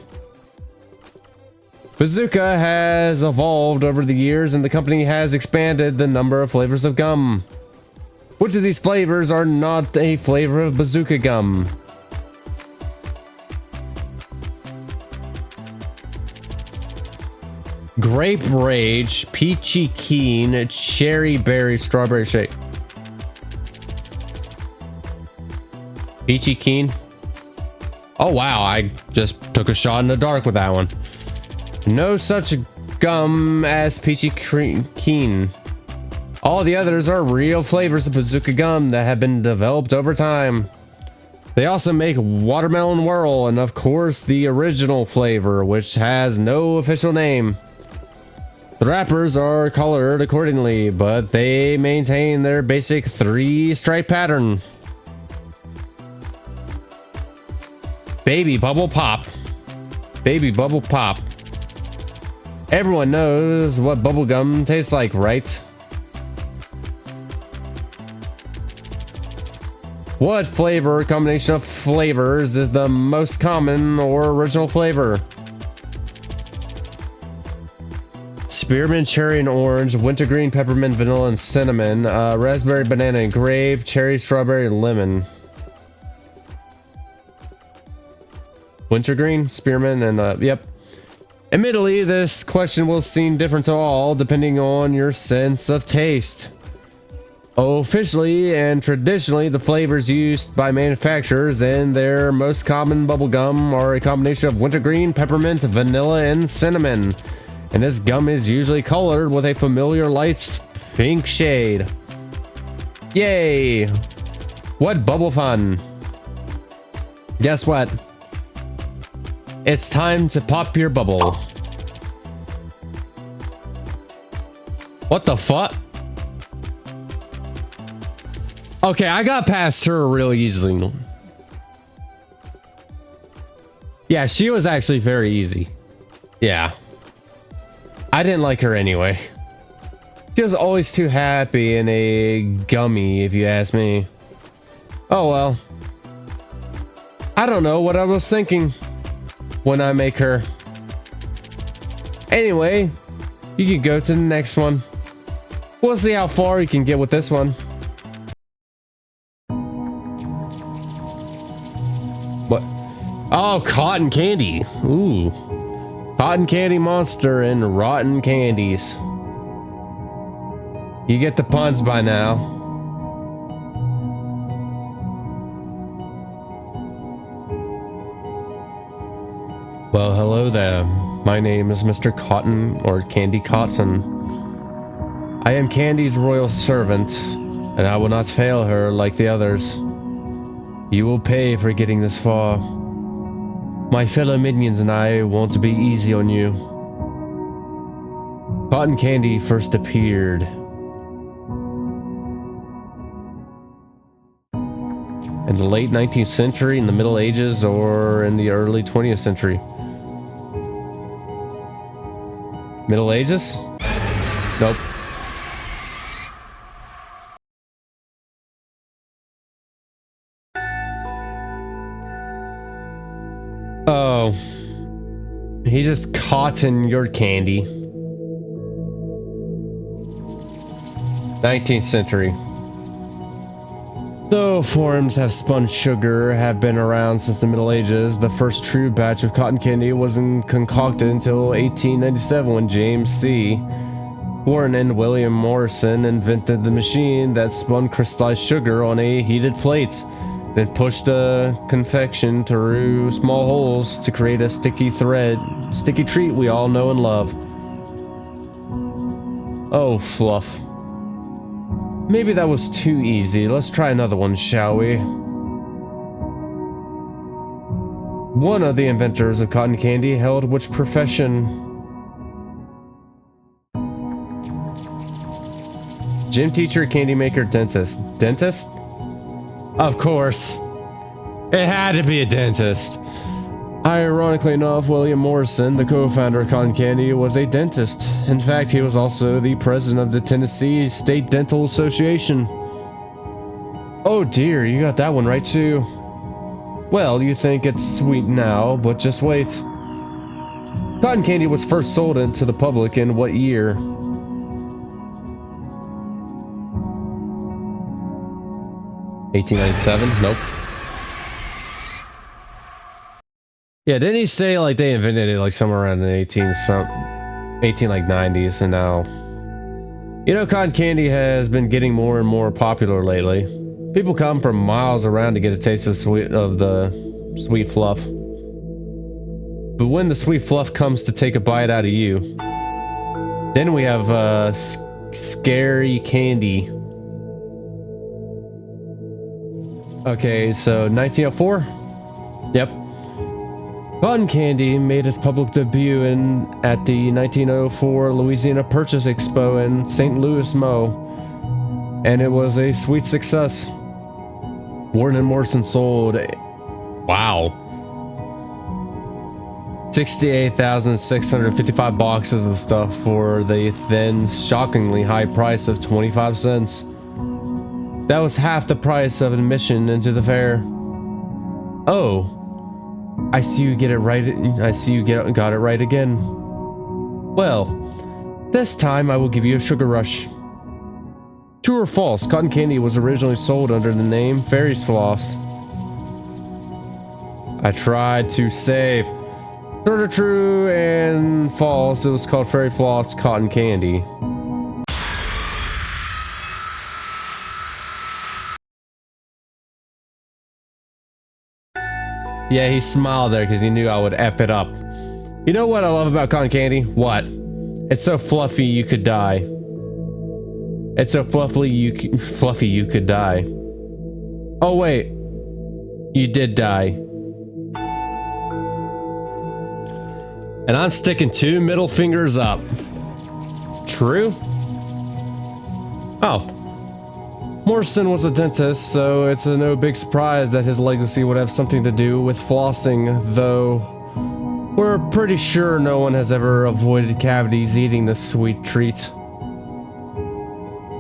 Bazooka has evolved over the years, and the company has expanded the number of flavors of gum. Which of these flavors are not a flavor of Bazooka gum? Grape Rage, Peachy Keen, Cherry Berry, Strawberry Shake. Peachy Keen? Oh wow, I just took a shot in the dark with that one. No such gum as Peachy Keen. All the others are real flavors of Bazooka gum that have been developed over time. They also make Watermelon Whirl and of course the original flavor, which has no official name. The wrappers are colored accordingly, but they maintain their basic 3-stripe pattern. Baby Bubble Pop. Baby Bubble Pop. Everyone knows what bubblegum tastes like, right? What flavor combination of flavors is the most common or original flavor? Spearmint, cherry and orange, wintergreen, peppermint, vanilla and cinnamon, raspberry, banana and grape, cherry, strawberry and lemon. Wintergreen, spearmint, and yep. Admittedly, this question will seem different to all depending on your sense of taste. Officially and traditionally, the flavors used by manufacturers in their most common bubblegum are a combination of wintergreen, peppermint, vanilla, and cinnamon. And this gum is usually colored with a familiar light pink shade. Yay! What bubble fun! Guess what? It's time to pop your bubble. What the fuck? Okay, I got past her really easily. Yeah, she was actually very easy. Yeah. I didn't like her anyway. She was always too happy and a gummy, if you ask me. Oh well. I don't know what I was thinking when I make her. Anyway, you can go to the next one. We'll see how far you can get with this one. What? Oh, cotton candy. Ooh. Cotton Candy Monster and Rotten Candies. You get the puns by now. Well, hello there. My name is Mr. Cotton, or Candy Cotton. I am Candy's royal servant, and I will not fail her like the others. You will pay for getting this far. My fellow minions and I want to be easy on you. Cotton candy first appeared in the late 19th century, in the Middle Ages, or in the early 20th century. Middle Ages? Nope. Oh. He just cotton your candy. 19th century. Though forms of spun sugar have been around since the Middle Ages, the first true batch of cotton candy wasn't concocted until 1897 when James C. Warren and William Morrison invented the machine that spun crystallized sugar on a heated plate, then pushed the confection through small holes to create a sticky treat we all know and love. Oh, fluff. Maybe that was too easy. Let's try another one, shall we? One of the inventors of cotton candy held which profession? Gym teacher, candy maker, dentist. Dentist? Of course. It had to be a dentist. Ironically enough, William Morrison, the co-founder of Cotton Candy, was a dentist. In fact, he was also the president of the Tennessee State Dental Association. Oh dear, you got that one right too. Well, you think it's sweet now, but just wait. Cotton candy was first sold to the public in what year? $1897? Nope. Yeah, didn't he say like they invented it like somewhere around the 1890s, and now, you know, cotton candy has been getting more and more popular lately. People come from miles around to get a taste of the sweet fluff. But when the sweet fluff comes to take a bite out of you, then we have scary candy. Okay, so 1904? Yep. Cotton candy made its public debut at the 1904 Louisiana Purchase Expo in St. Louis, Mo, and it was a sweet success. Warren and Morrison sold, wow, 68,655 boxes of stuff for the then shockingly high price of 25 cents. That was half the price of admission into the fair. Oh. I see you get it right. I see you got it right again. Well, this time I will give you a sugar rush. True or false, cotton candy was originally sold under the name Fairy's Floss. I tried to save. Sort of true and false. It was called Fairy Floss cotton candy. Yeah, he smiled there because he knew I would F it up. You know what I love about cotton candy? What? It's so fluffy you could die. It's so fluffy you could die. Oh wait. You did die. And I'm sticking 2 middle fingers up. True? Oh. Morrison was a dentist, so it's no big surprise that his legacy would have something to do with flossing, though we're pretty sure no one has ever avoided cavities eating this sweet treat.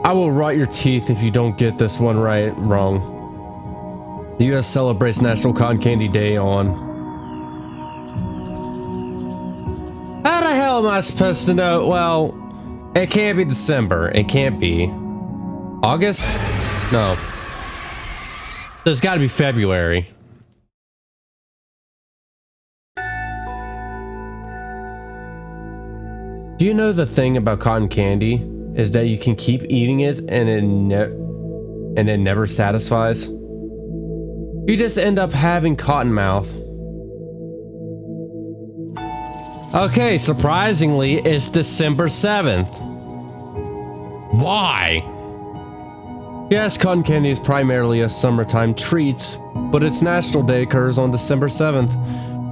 I will rot your teeth if you don't get this one wrong. The US celebrates National Cotton Candy Day on... How the hell am I supposed to know? Well, it can't be December. It can't be August? No. There's got to be February. Do you know the thing about cotton candy is that you can keep eating it and it never satisfies? You just end up having cotton mouth. Okay, surprisingly, it's December 7th. Why? Yes, cotton candy is primarily a summertime treat, but its National Day occurs on December 7th,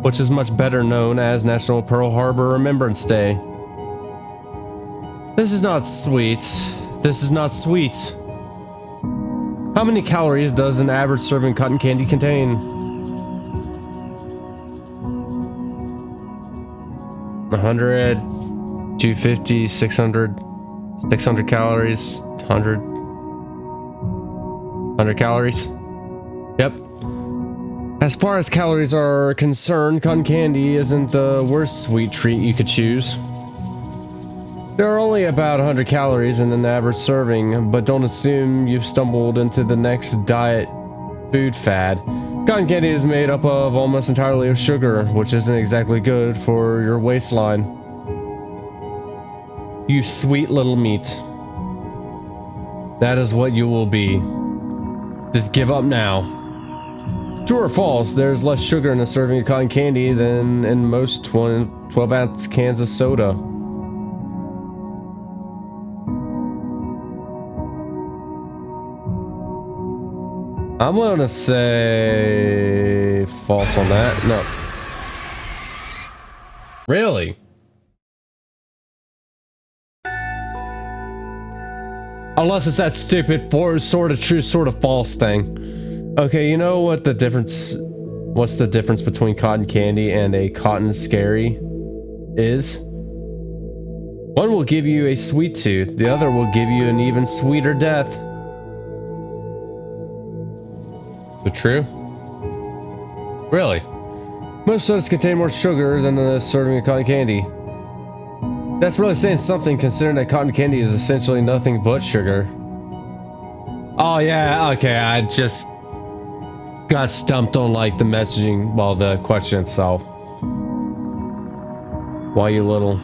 which is much better known as National Pearl Harbor Remembrance Day. This is not sweet. This is not sweet. How many calories does an average serving cotton candy contain? 100, 250, 600 calories, 100 calories. Yep. As far as calories are concerned, cotton candy isn't the worst sweet treat you could choose. There are only about 100 calories in an average serving, but don't assume you've stumbled into the next diet food fad. Cotton candy is made up of almost entirely of sugar, which isn't exactly good for your waistline. You sweet little meat. That is what you will be. Just give up now. True or false, there's less sugar in a serving of cotton candy than in most 12-ounce cans of soda. I'm gonna say false on that. No. Really? Unless it's that stupid sort of true, sort of false thing. Okay, you know what the difference... What's the difference between cotton candy and a cotton scary is? One will give you a sweet tooth, the other will give you an even sweeter death. Is it true? Really? Most sodas contain more sugar than a serving of cotton candy. That's really saying something considering that cotton candy is essentially nothing but sugar. Oh yeah, okay, I just got stumped on like the messaging, well, the question itself. Why you little,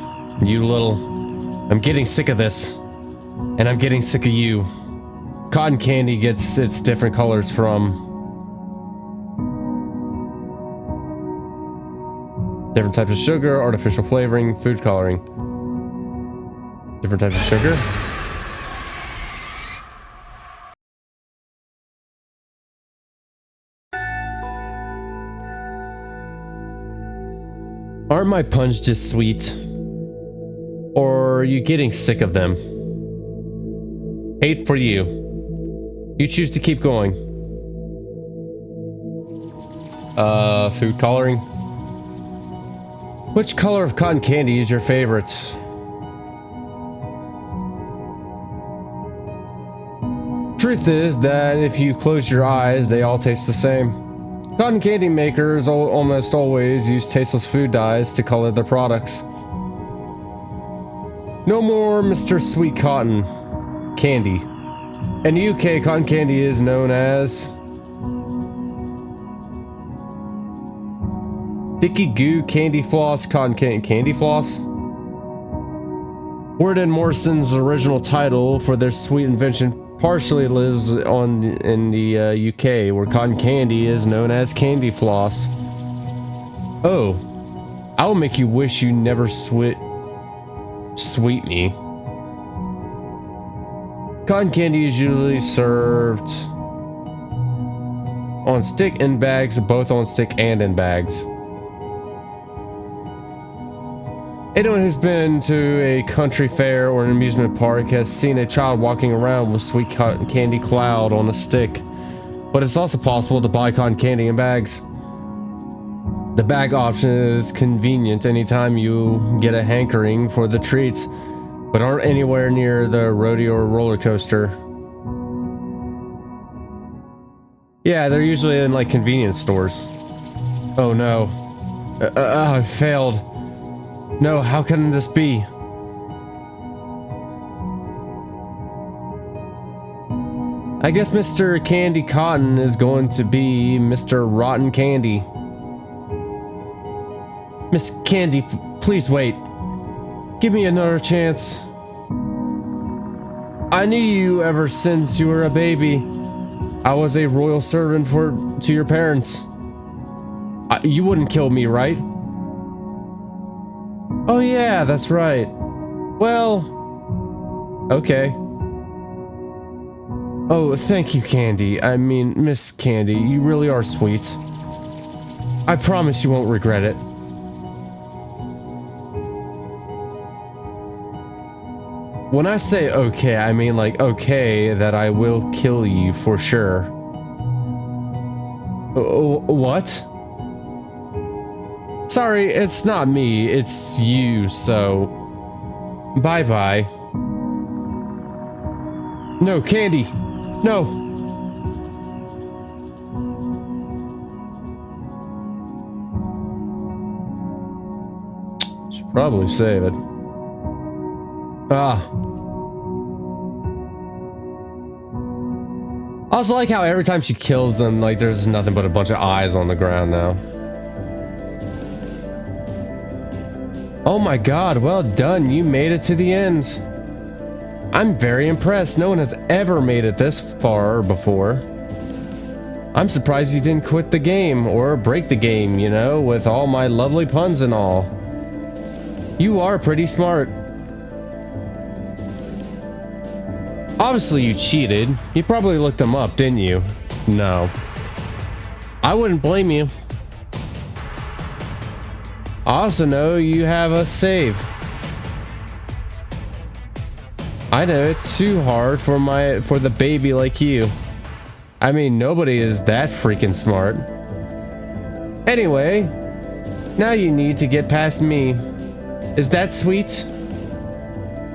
I'm getting sick of this. And I'm getting sick of you. Cotton candy gets its different colors from different types of sugar, artificial flavoring, food coloring. Different types of sugar. Aren't my puns just sweet? Or are you getting sick of them? Hate for you. You choose to keep going. Food coloring. Which color of cotton candy is your favorite? Truth is that if you close your eyes, they all taste the same. Cotton candy makers almost always use tasteless food dyes to color their products. No more Mr. Sweet Cotton Candy. In the UK, cotton candy is known as Sticky Goo Candy Floss Cotton Candy Floss. Word and Morrison's original title for their sweet invention partially lives in the UK, where cotton candy is known as candy floss. Oh, I will make you wish you never sweet me. Cotton candy is usually served on stick and bags, both on stick and in bags. Anyone who's been to a country fair or an amusement park has seen a child walking around with sweet cotton candy cloud on a stick, but it's also possible to buy cotton candy in bags. The bag option is convenient anytime you get a hankering for the treats, but aren't anywhere near the rodeo or roller coaster. Yeah, they're usually in like convenience stores. Oh no. I failed. No, how can this be? I guess Mr. Candy Cotton is going to be Mr. Rotten Candy. Miss Candy, please wait. Give me another chance. I knew you ever since you were a baby. I was a royal servant to your parents. You wouldn't kill me, right? Oh yeah, that's right. Well, okay. Oh, thank you, Candy. I mean, Miss Candy, you really are sweet. I promise you won't regret it. When I say okay, I mean like okay that I will kill you for sure. What? Sorry, it's not me, it's you, so... Bye-bye. No, Candy! No! Should probably save it. I also like how every time she kills them, like, there's nothing but a bunch of eyes on the ground now. Oh my god, well done, you made it to the end. I'm very impressed, no one has ever made it this far before. I'm surprised you didn't quit the game, or break the game, you know, with all my lovely puns and all. You are pretty smart. Obviously you cheated. You probably looked them up, didn't you? No. I wouldn't blame you. I also know you have a save. I know it's too hard for the baby like you. I mean, nobody is that freaking smart. Anyway, now you need to get past me. Is that sweet?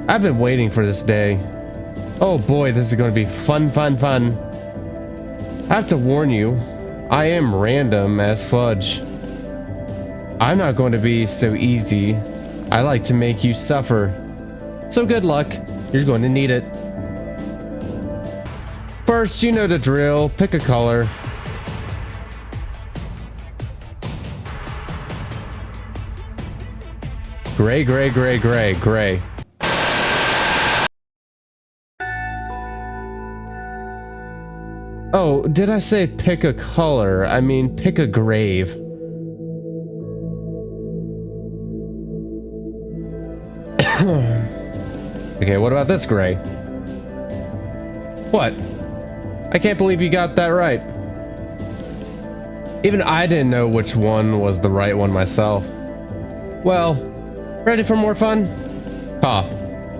I've been waiting for this day. Oh boy, this is going to be fun. I have to warn you, I am random as fudge. I'm not going to be so easy. I like to make you suffer. So good luck. You're going to need it. First, you know the drill. Pick a color. Gray. Oh, did I say pick a color? I mean, pick a grave. Okay, what about this gray? What? I can't believe you got that right. Even I didn't know which one was the right one myself. Well, ready for more fun? Cough.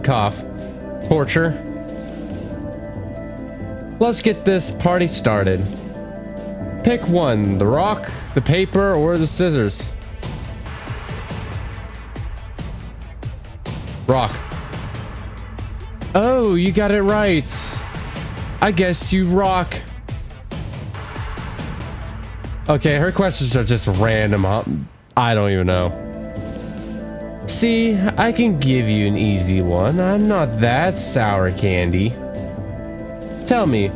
Cough. Torture. Let's get this party started. Pick one, the rock, the paper, or the scissors. Rock. Oh, you got it right. I guess you rock. Okay, her questions are just random. I don't even know. See, I can give you an easy one. I'm not that sour candy. Tell me,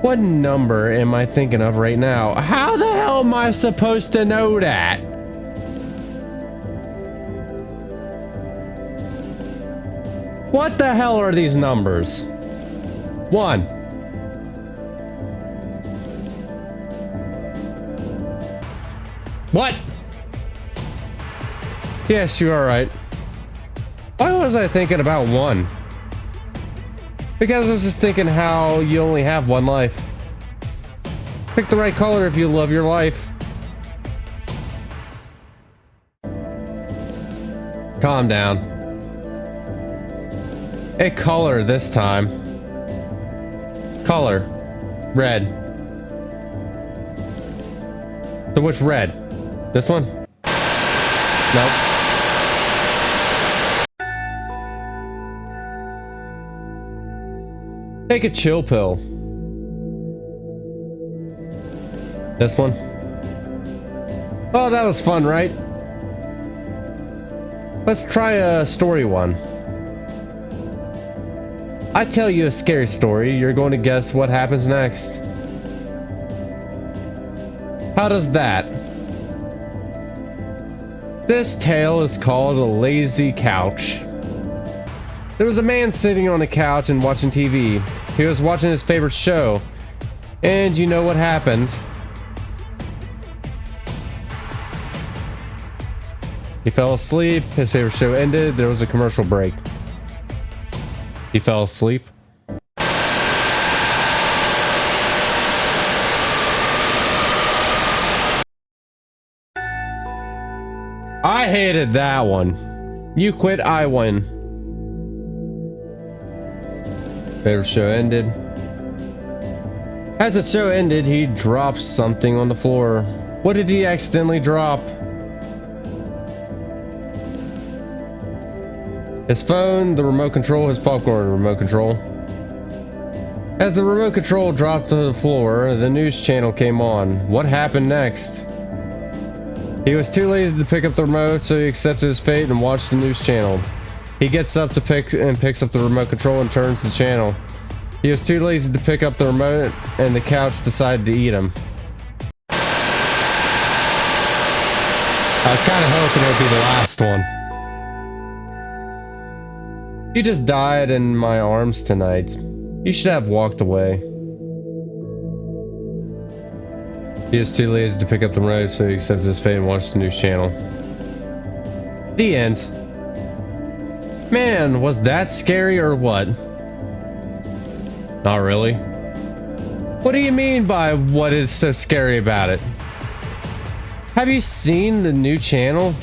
what number am I thinking of right now? How the hell am I supposed to know that? What the hell are these numbers? 1. What? Yes, you are right. Why was I thinking about 1? Because I was just thinking how you only have one life. Pick the right color if you love your life. Calm down. A color this time. Color. Red. So which red? This one? Nope. Take a chill pill. This one? Oh, that was fun, right? Let's try a story one. I tell you a scary story, you're going to guess what happens next. How does that? This tale is called A Lazy Couch. There was a man sitting on a couch and watching TV. He was watching his favorite show. And you know what happened? He fell asleep, his favorite show ended, there was a commercial break. He fell asleep. I hated that one. You quit, I win. Favorite show ended. As the show ended, he dropped something on the floor. What did he accidentally drop? His phone, the remote control, his popcorn remote control. As the remote control dropped to the floor, the news channel came on. What happened next? He was too lazy to pick up the remote, so he accepted his fate and watched the news channel. He gets up to picks up the remote control and turns the channel. He was too lazy to pick up the remote, and the couch decided to eat him. I was kind of hoping it would be the last one. You just died in my arms tonight. You should have walked away. He was too lazy to pick up the remote, so he accepted his fate and watched the news channel. The end. Man, was that scary or what? Not really. What do you mean by what is so scary about it? Have you seen the new channel?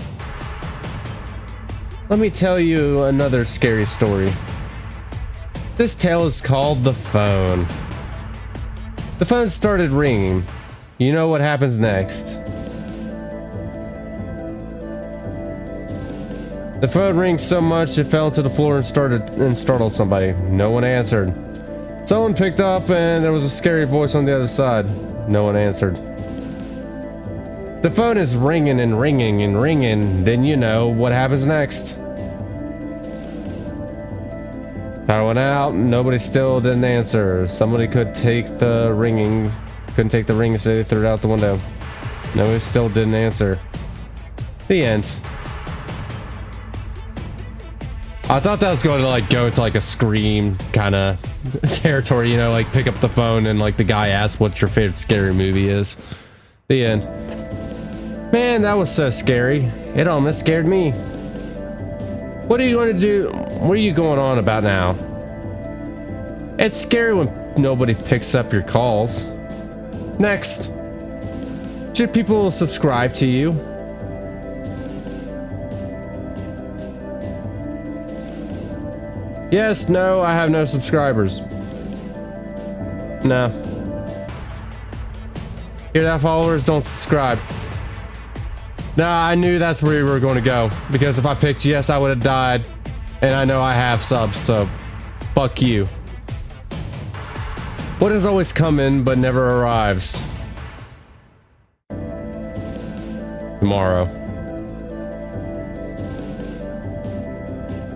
Let me tell you another scary story. This tale is called The Phone. The phone started ringing. You know what happens next. The phone rings so much it fell to the floor and startled somebody. No one answered. Someone picked up and there was a scary voice on the other side. No one answered. The phone is ringing and ringing and ringing. Then you know what happens next. Power went out. Nobody still didn't answer. Somebody couldn't take the ring, so they threw it out the window. Nobody still didn't answer. The end. I thought that was going to go to a Scream kind of territory, you know, like pick up the phone and the guy asks what your favorite scary movie is. The end. Man, that was so scary. It almost scared me. What are you going to do? What are you going on about now? It's scary when nobody picks up your calls. Next. Should people subscribe to you? Yes, no, I have no subscribers. No. Hear that, followers? Don't subscribe. Nah, I knew that's where you were going to go. Because if I picked yes, I would have died. And I know I have subs, so fuck you. What is always coming but never arrives? Tomorrow.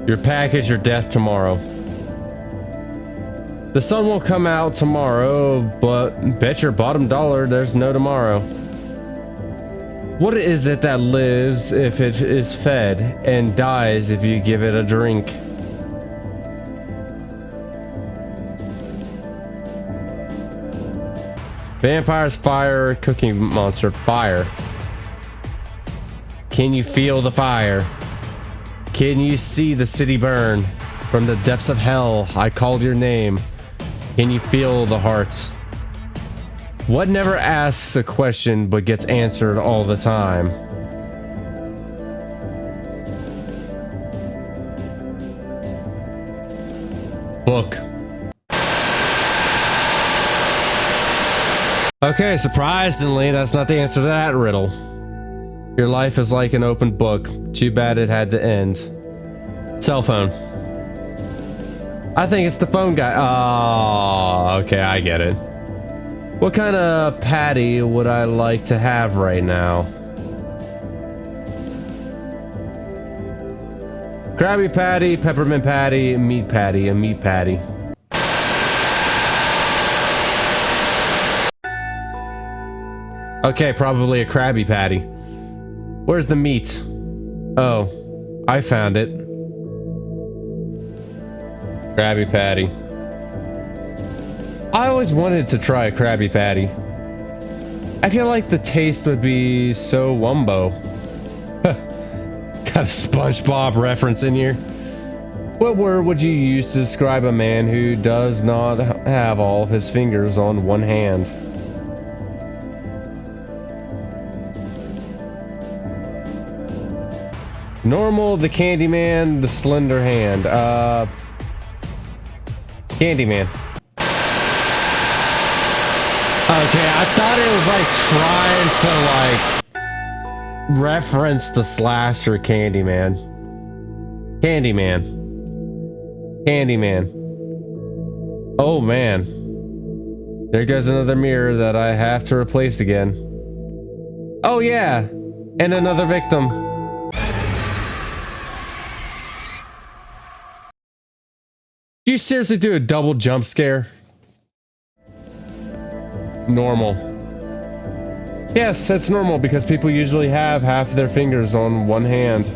Your package or death tomorrow. The sun won't come out tomorrow, but bet your bottom dollar there's no tomorrow. What is it that lives if it is fed and dies if you give it a drink? Vampires, fire, cooking monster, fire. Can you feel the fire? Can you see the city burn? From the depths of hell, I called your name. Can you feel the heart? What never asks a question but gets answered all the time? Book. Okay, surprisingly, that's not the answer to that riddle. Your life is like an open book. Too bad it had to end. Cell phone. I think it's the phone guy. Oh, okay, I get it. What kind of patty would I like to have right now? Krabby Patty, peppermint patty, meat patty, a meat patty. Okay, probably a Krabby Patty. Where's the meat? Oh, I found it. Krabby Patty. I always wanted to try a Krabby Patty. I feel like the taste would be so wumbo. Got a SpongeBob reference in here. What word would you use to describe a man who does not have all of his fingers on one hand? Normal, the Candyman, the slender hand. Candyman. Okay, I thought it was like trying to like reference the slasher Candyman. Candyman. Candyman. Oh man. There goes another mirror that I have to replace again. Oh yeah. And another victim. Did you seriously do a double jump scare? Normal. Yes, that's normal because people usually have half their fingers on one hand.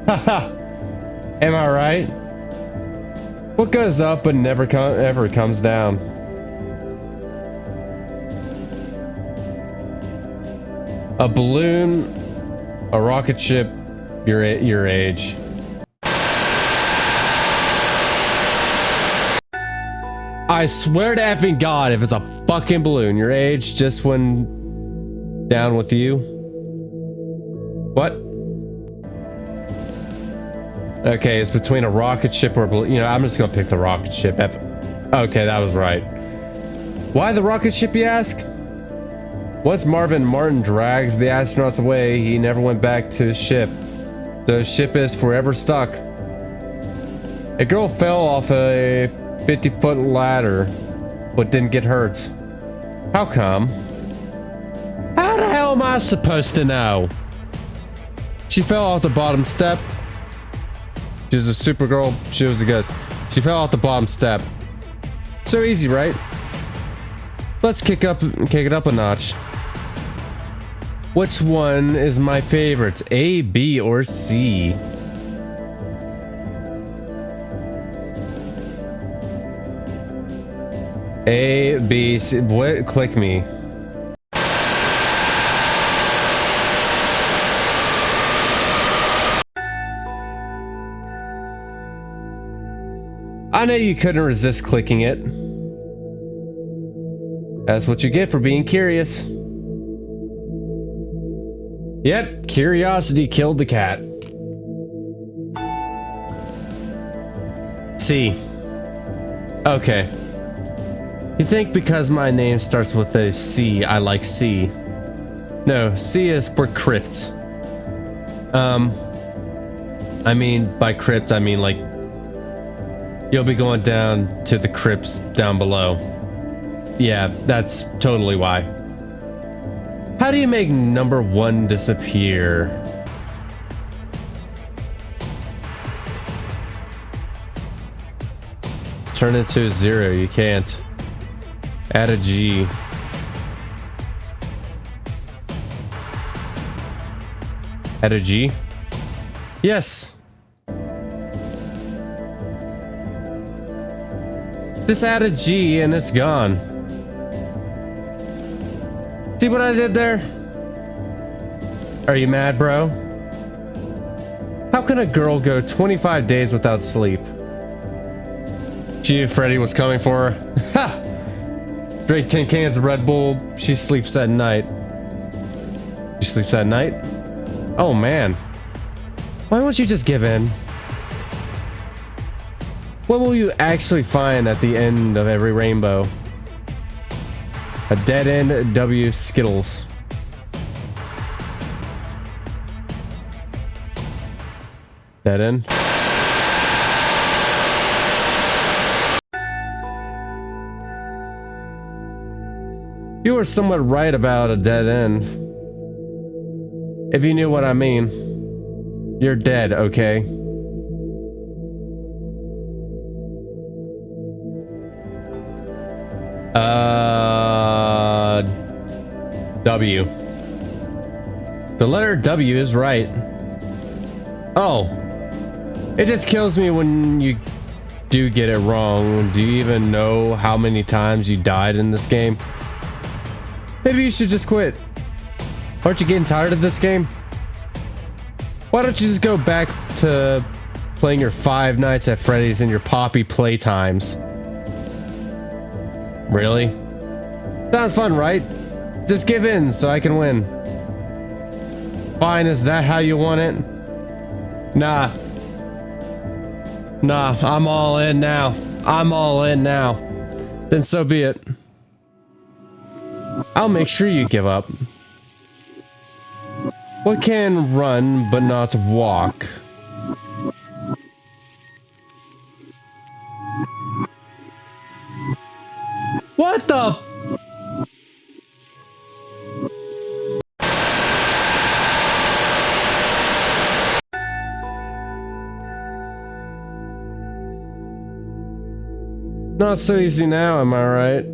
Haha. Am I right? What goes up but never ever comes down? A balloon, a rocket ship, your age. I swear to effing God, if it's a fucking balloon, your age just went down with you. What? Okay, it's between a rocket ship or a balloon. You know, I'm just gonna pick the rocket ship. Okay, that was right. Why the rocket ship, you ask? Once Marvin Martin drags the astronauts away, he never went back to his ship. The ship is forever stuck. A girl fell off a 50-foot ladder, but didn't get hurt. How come? How the hell am I supposed to know? She fell off the bottom step. She's a Supergirl. She was a ghost. She fell off the bottom step. So easy, right? Let's kick it up a notch. Which one is my favorite? A, B, or C? A, B, C. What? Click me. I know you couldn't resist clicking it. That's what you get for being curious. Yep, curiosity killed the cat. C. Okay. You think because my name starts with a C, I like C. No, C is for crypt. I mean, by crypt, I mean like you'll be going down to the crypts down below. Yeah, that's totally why. How do you make number 1 disappear? Turn it to a 0, you can't. Add a G. Add a G? Yes. Just add a G and it's gone. See what I did there? Are you mad, bro? How can a girl go 25 days without sleep? She knew Freddy was coming for her. Ha! Drink 10 cans of Red Bull. She sleeps at night. She sleeps at night? Oh man. Why won't you just give in? What will you actually find at the end of every rainbow? A dead end W Skittles. Dead end? You were somewhat right about a dead end. If you knew what I mean. You're dead, okay? W. The letter W is right. Oh. It just kills me when you do get it wrong. Do you even know how many times you died in this game? Maybe you should just quit. Aren't you getting tired of this game? Why don't you just go back to playing your Five Nights at Freddy's and your Poppy playtimes? Really? Sounds fun, right? Just give in so I can win. Fine, is that how you want it? Nah. Nah, I'm all in now. I'm all in now. Then so be it. I'll make sure you give up. What can run but not walk? What the? Not so easy now, am I right?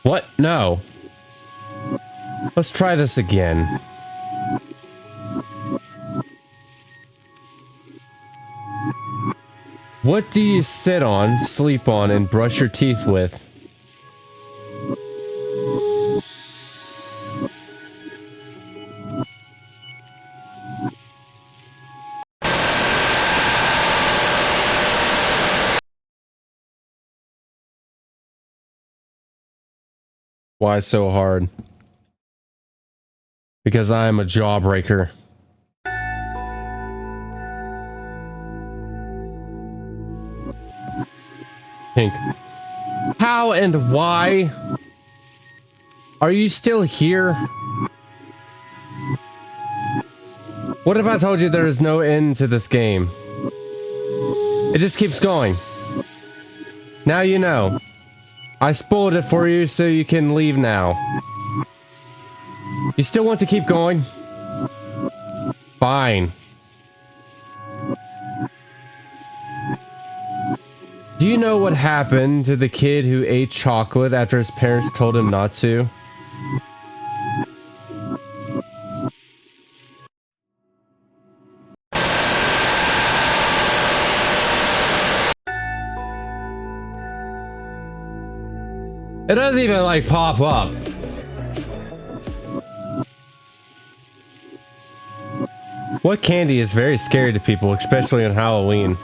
What? No. Let's try this again. What do you sit on, sleep on, and brush your teeth with? Why so hard? Because I am a jawbreaker. Pink. How and why? Are you still here? What if I told you there is no end to this game? It just keeps going. Now you know. I spoiled it for you so you can leave now. You still want to keep going? Fine. Do you know what happened to the kid who ate chocolate after his parents told him not to? It doesn't even like pop up. What candy is very scary to people, especially on Halloween?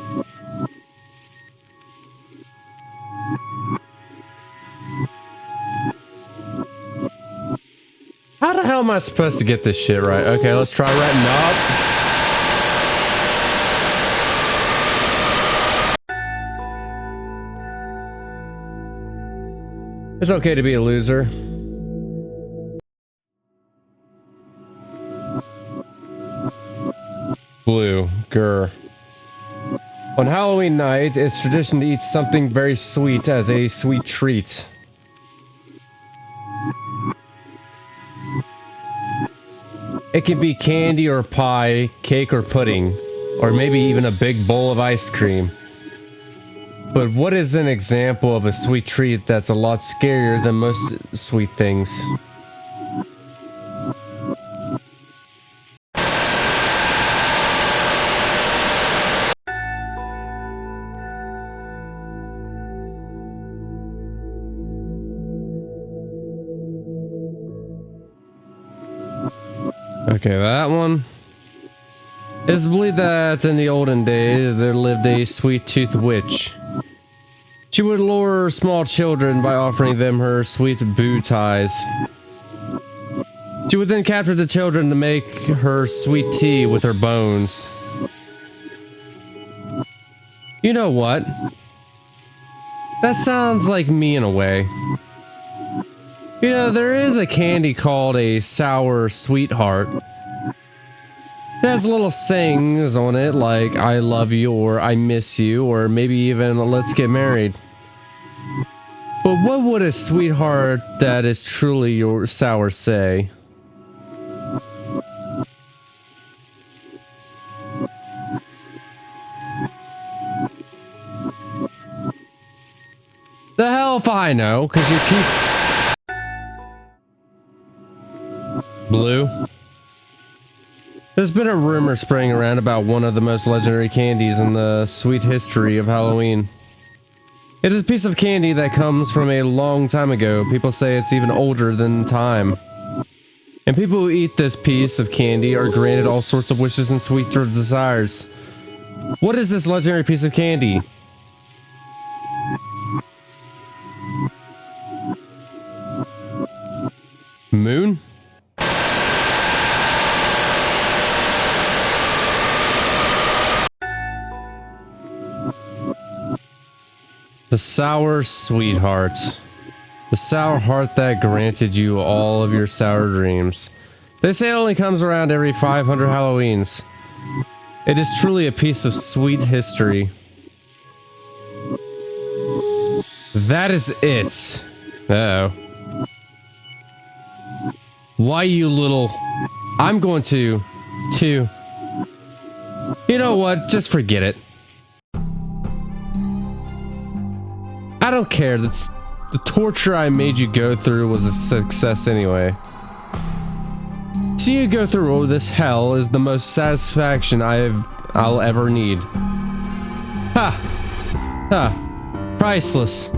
How the hell am I supposed to get this shit right? Okay, let's try retin up. It's okay to be a loser. Blue, grr. On Halloween night, it's tradition to eat something very sweet as a sweet treat. It can be candy or pie, cake or pudding, or maybe even a big bowl of ice cream. But what is an example of a sweet treat that's a lot scarier than most sweet things? Okay, that one. It is believed that in the olden days there lived a sweet-toothed witch. She would lure small children by offering them her sweet boo ties. She would then capture the children to make her sweet tea with her bones. You know what? That sounds like me in a way. You know, there is a candy called a sour sweetheart. It has little sayings on it like I love you or I miss you or maybe even let's get married. But what would a sweetheart that is truly your sour say? The hell if I know, cause you keep... Blue? There's been a rumor spreading around about one of the most legendary candies in the sweet history of Halloween. It is a piece of candy that comes from a long time ago. People say it's even older than time. And people who eat this piece of candy are granted all sorts of wishes and sweet desires. What is this legendary piece of candy? Moon? The sour sweetheart. The sour heart that granted you all of your sour dreams. They say it only comes around every 500 Halloweens. It is truly a piece of sweet history. That is it. Uh-oh. Why you little... I'm going to... You know what? Just forget it. I don't care. The torture I made you go through was a success anyway. Seeing you go through all this hell is the most satisfaction I'll ever need. Ha! Ha! Priceless.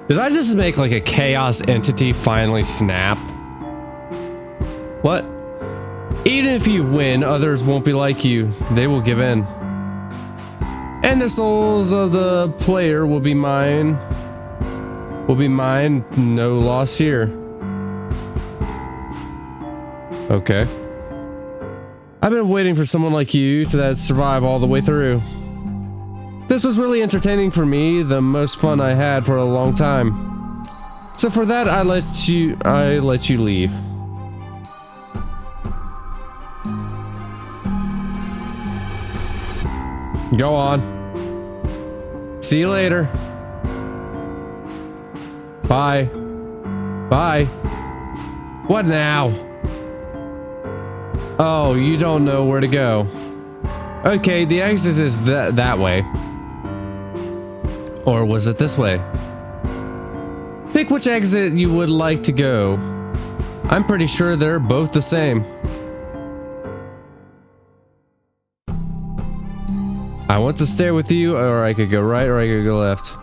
Did I just make like a chaos entity finally snap? What? Even if you win, others won't be like you. They will give in. And the souls of the player will be mine. Will be mine. No loss here. Okay. I've been waiting for someone like you to survive all the way through. This was really entertaining for me, the most fun I had for a long time. So for that, I let you leave. Go on. See you later. Bye. Bye. What now? Oh, you don't know where to go. Okay, the exit is that way. Or was it this way? Pick which exit you would like to go. I'm pretty sure they're both the same. I want to stay with you, or I could go right, or I could go left.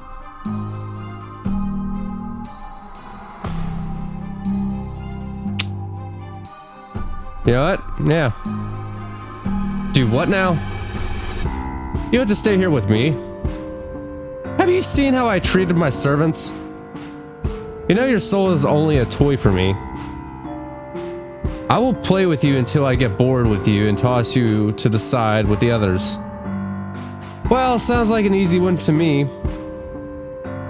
You know what? Yeah. Do what now? You have to stay here with me. Have you seen how I treated my servants? You know your soul is only a toy for me. I will play with you until I get bored with you and toss you to the side with the others. Well, sounds like an easy one to me.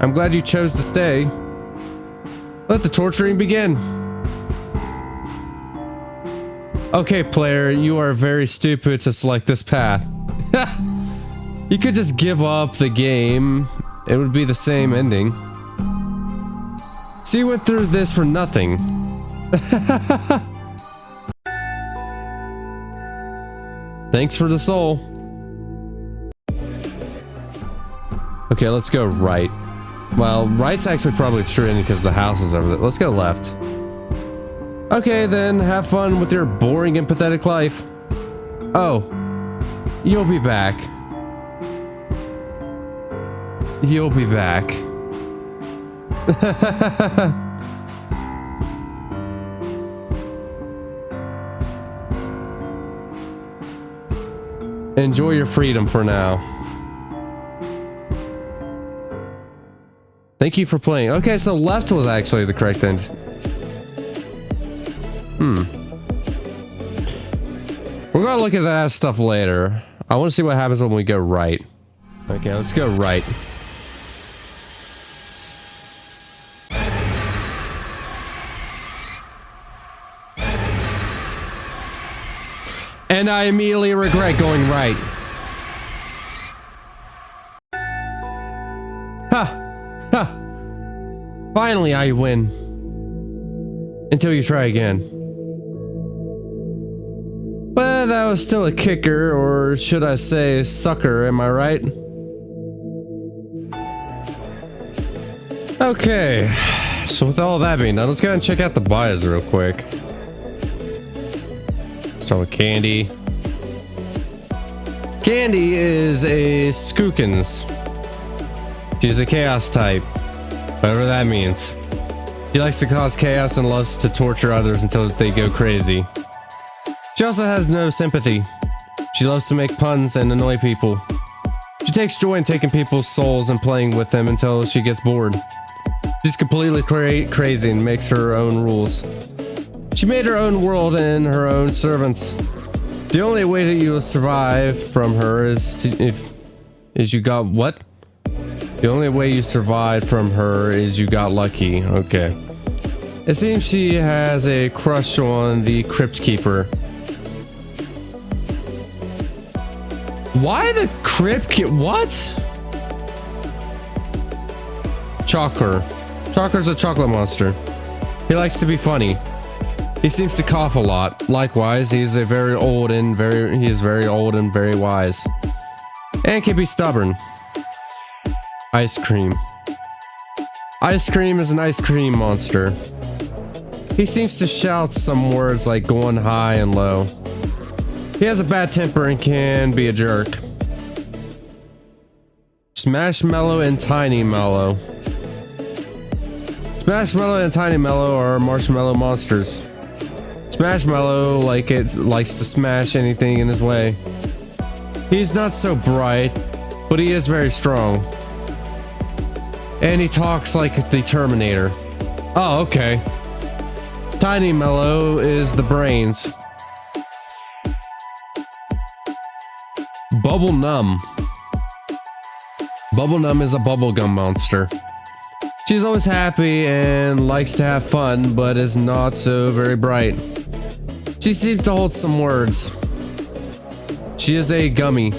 I'm glad you chose to stay. Let the torturing begin. Okay, player, you are very stupid to select this path. You could just give up the game. It would be the same ending. So you went through this for nothing. Thanks for the soul. Okay, let's go right. Well, right's actually probably true because the house is over there. Let's go left. Okay, then have fun with your boring and pathetic life. Oh, you'll be back. You'll be back. Enjoy your freedom for now. Thank you for playing. Okay, so left was actually the correct end. We're gonna look at that stuff later. I want to see what happens when we go right. Okay, let's go right. And I immediately regret going right. Ha! Ha! Finally, I win. Until you try again. But that was still a kicker, or should I say sucker, am I right? Okay, so with all that being done, let's go ahead and check out the bios real quick. Start with Candy. Candy is a Skookins. She's a chaos type, whatever that means. She likes to cause chaos and loves to torture others until they go crazy. She also has no sympathy. She loves to make puns and annoy people. She takes joy in taking people's souls and playing with them until she gets bored. She's completely crazy and makes her own rules. She made her own world and her own servants. The only way that you will survive from her is you got what? The only way you survived from her is you got lucky. Okay. It seems she has a crush on the Crypt Keeper. Why the Crypt Keeper? What? Chocker. Chocker's a chocolate monster. He likes to be funny. He seems to cough a lot. Likewise, he is very old and very wise. And can be stubborn. Ice cream. Ice cream is an ice cream monster. He seems to shout some words like going high and low. He has a bad temper and can be a jerk. Smashmallow and Tiny Mellow. Smashmallow and Tiny Mellow are marshmallow monsters. Smashmallow likes to smash anything in his way. He's not so bright, but he is very strong. And he talks like the Terminator. Oh, okay. Tiny Mellow is the brains. Bubble Numb. Bubble Numb is a bubblegum monster. She's always happy and likes to have fun, but is not so very bright. She seems to hold some words. She is a gummy.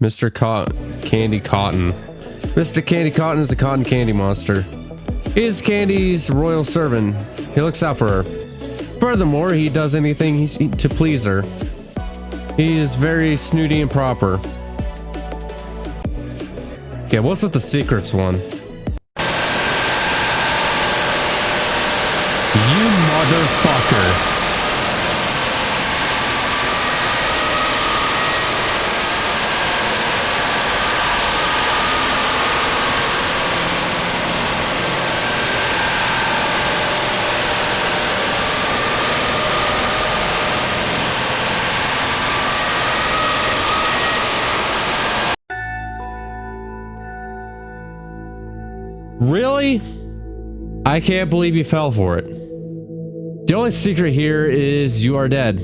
Mr. Candy Cotton. Mr. Candy Cotton is a cotton candy monster. He is Candy's royal servant. He looks out for her. Furthermore, he does anything to please her. He is very snooty and proper. Yeah, what's with the secrets one? You motherfucker. Really? I can't believe you fell for it. The only secret here is you are dead.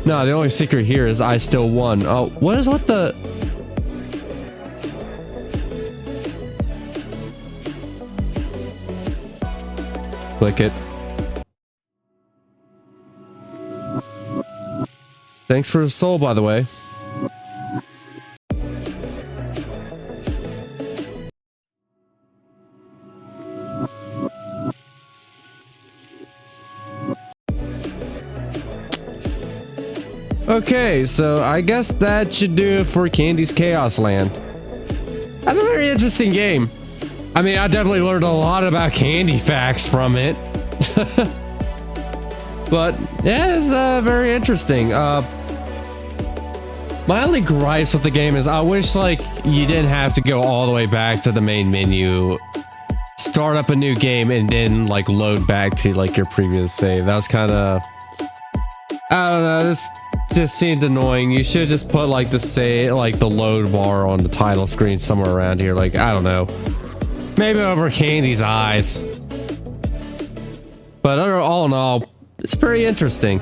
No, the only secret here is I still won. Oh, what the? Click it. Thanks for the soul, by the way. Okay, so I guess that should do it for Candy's Chaos Land. That's a very interesting game. I mean, I definitely learned a lot about candy facts from it. But yeah, it's very interesting. My only gripes with the game is I wish like you didn't have to go all the way back to the main menu, start up a new game, and then like load back to like your previous save. That was kind of, I don't know, this just seemed annoying. You should just put like the say like the load bar on the title screen somewhere around here. Like, I don't know, maybe over Candy's eyes. But all in all, it's pretty interesting.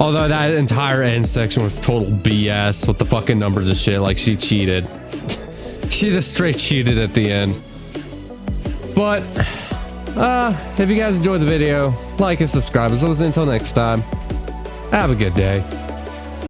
Although that entire end section was total BS with the fucking numbers and shit. Like, she cheated. She just straight cheated at the end. But if you guys enjoyed the video, like and subscribe. As always, until next time, have a good day.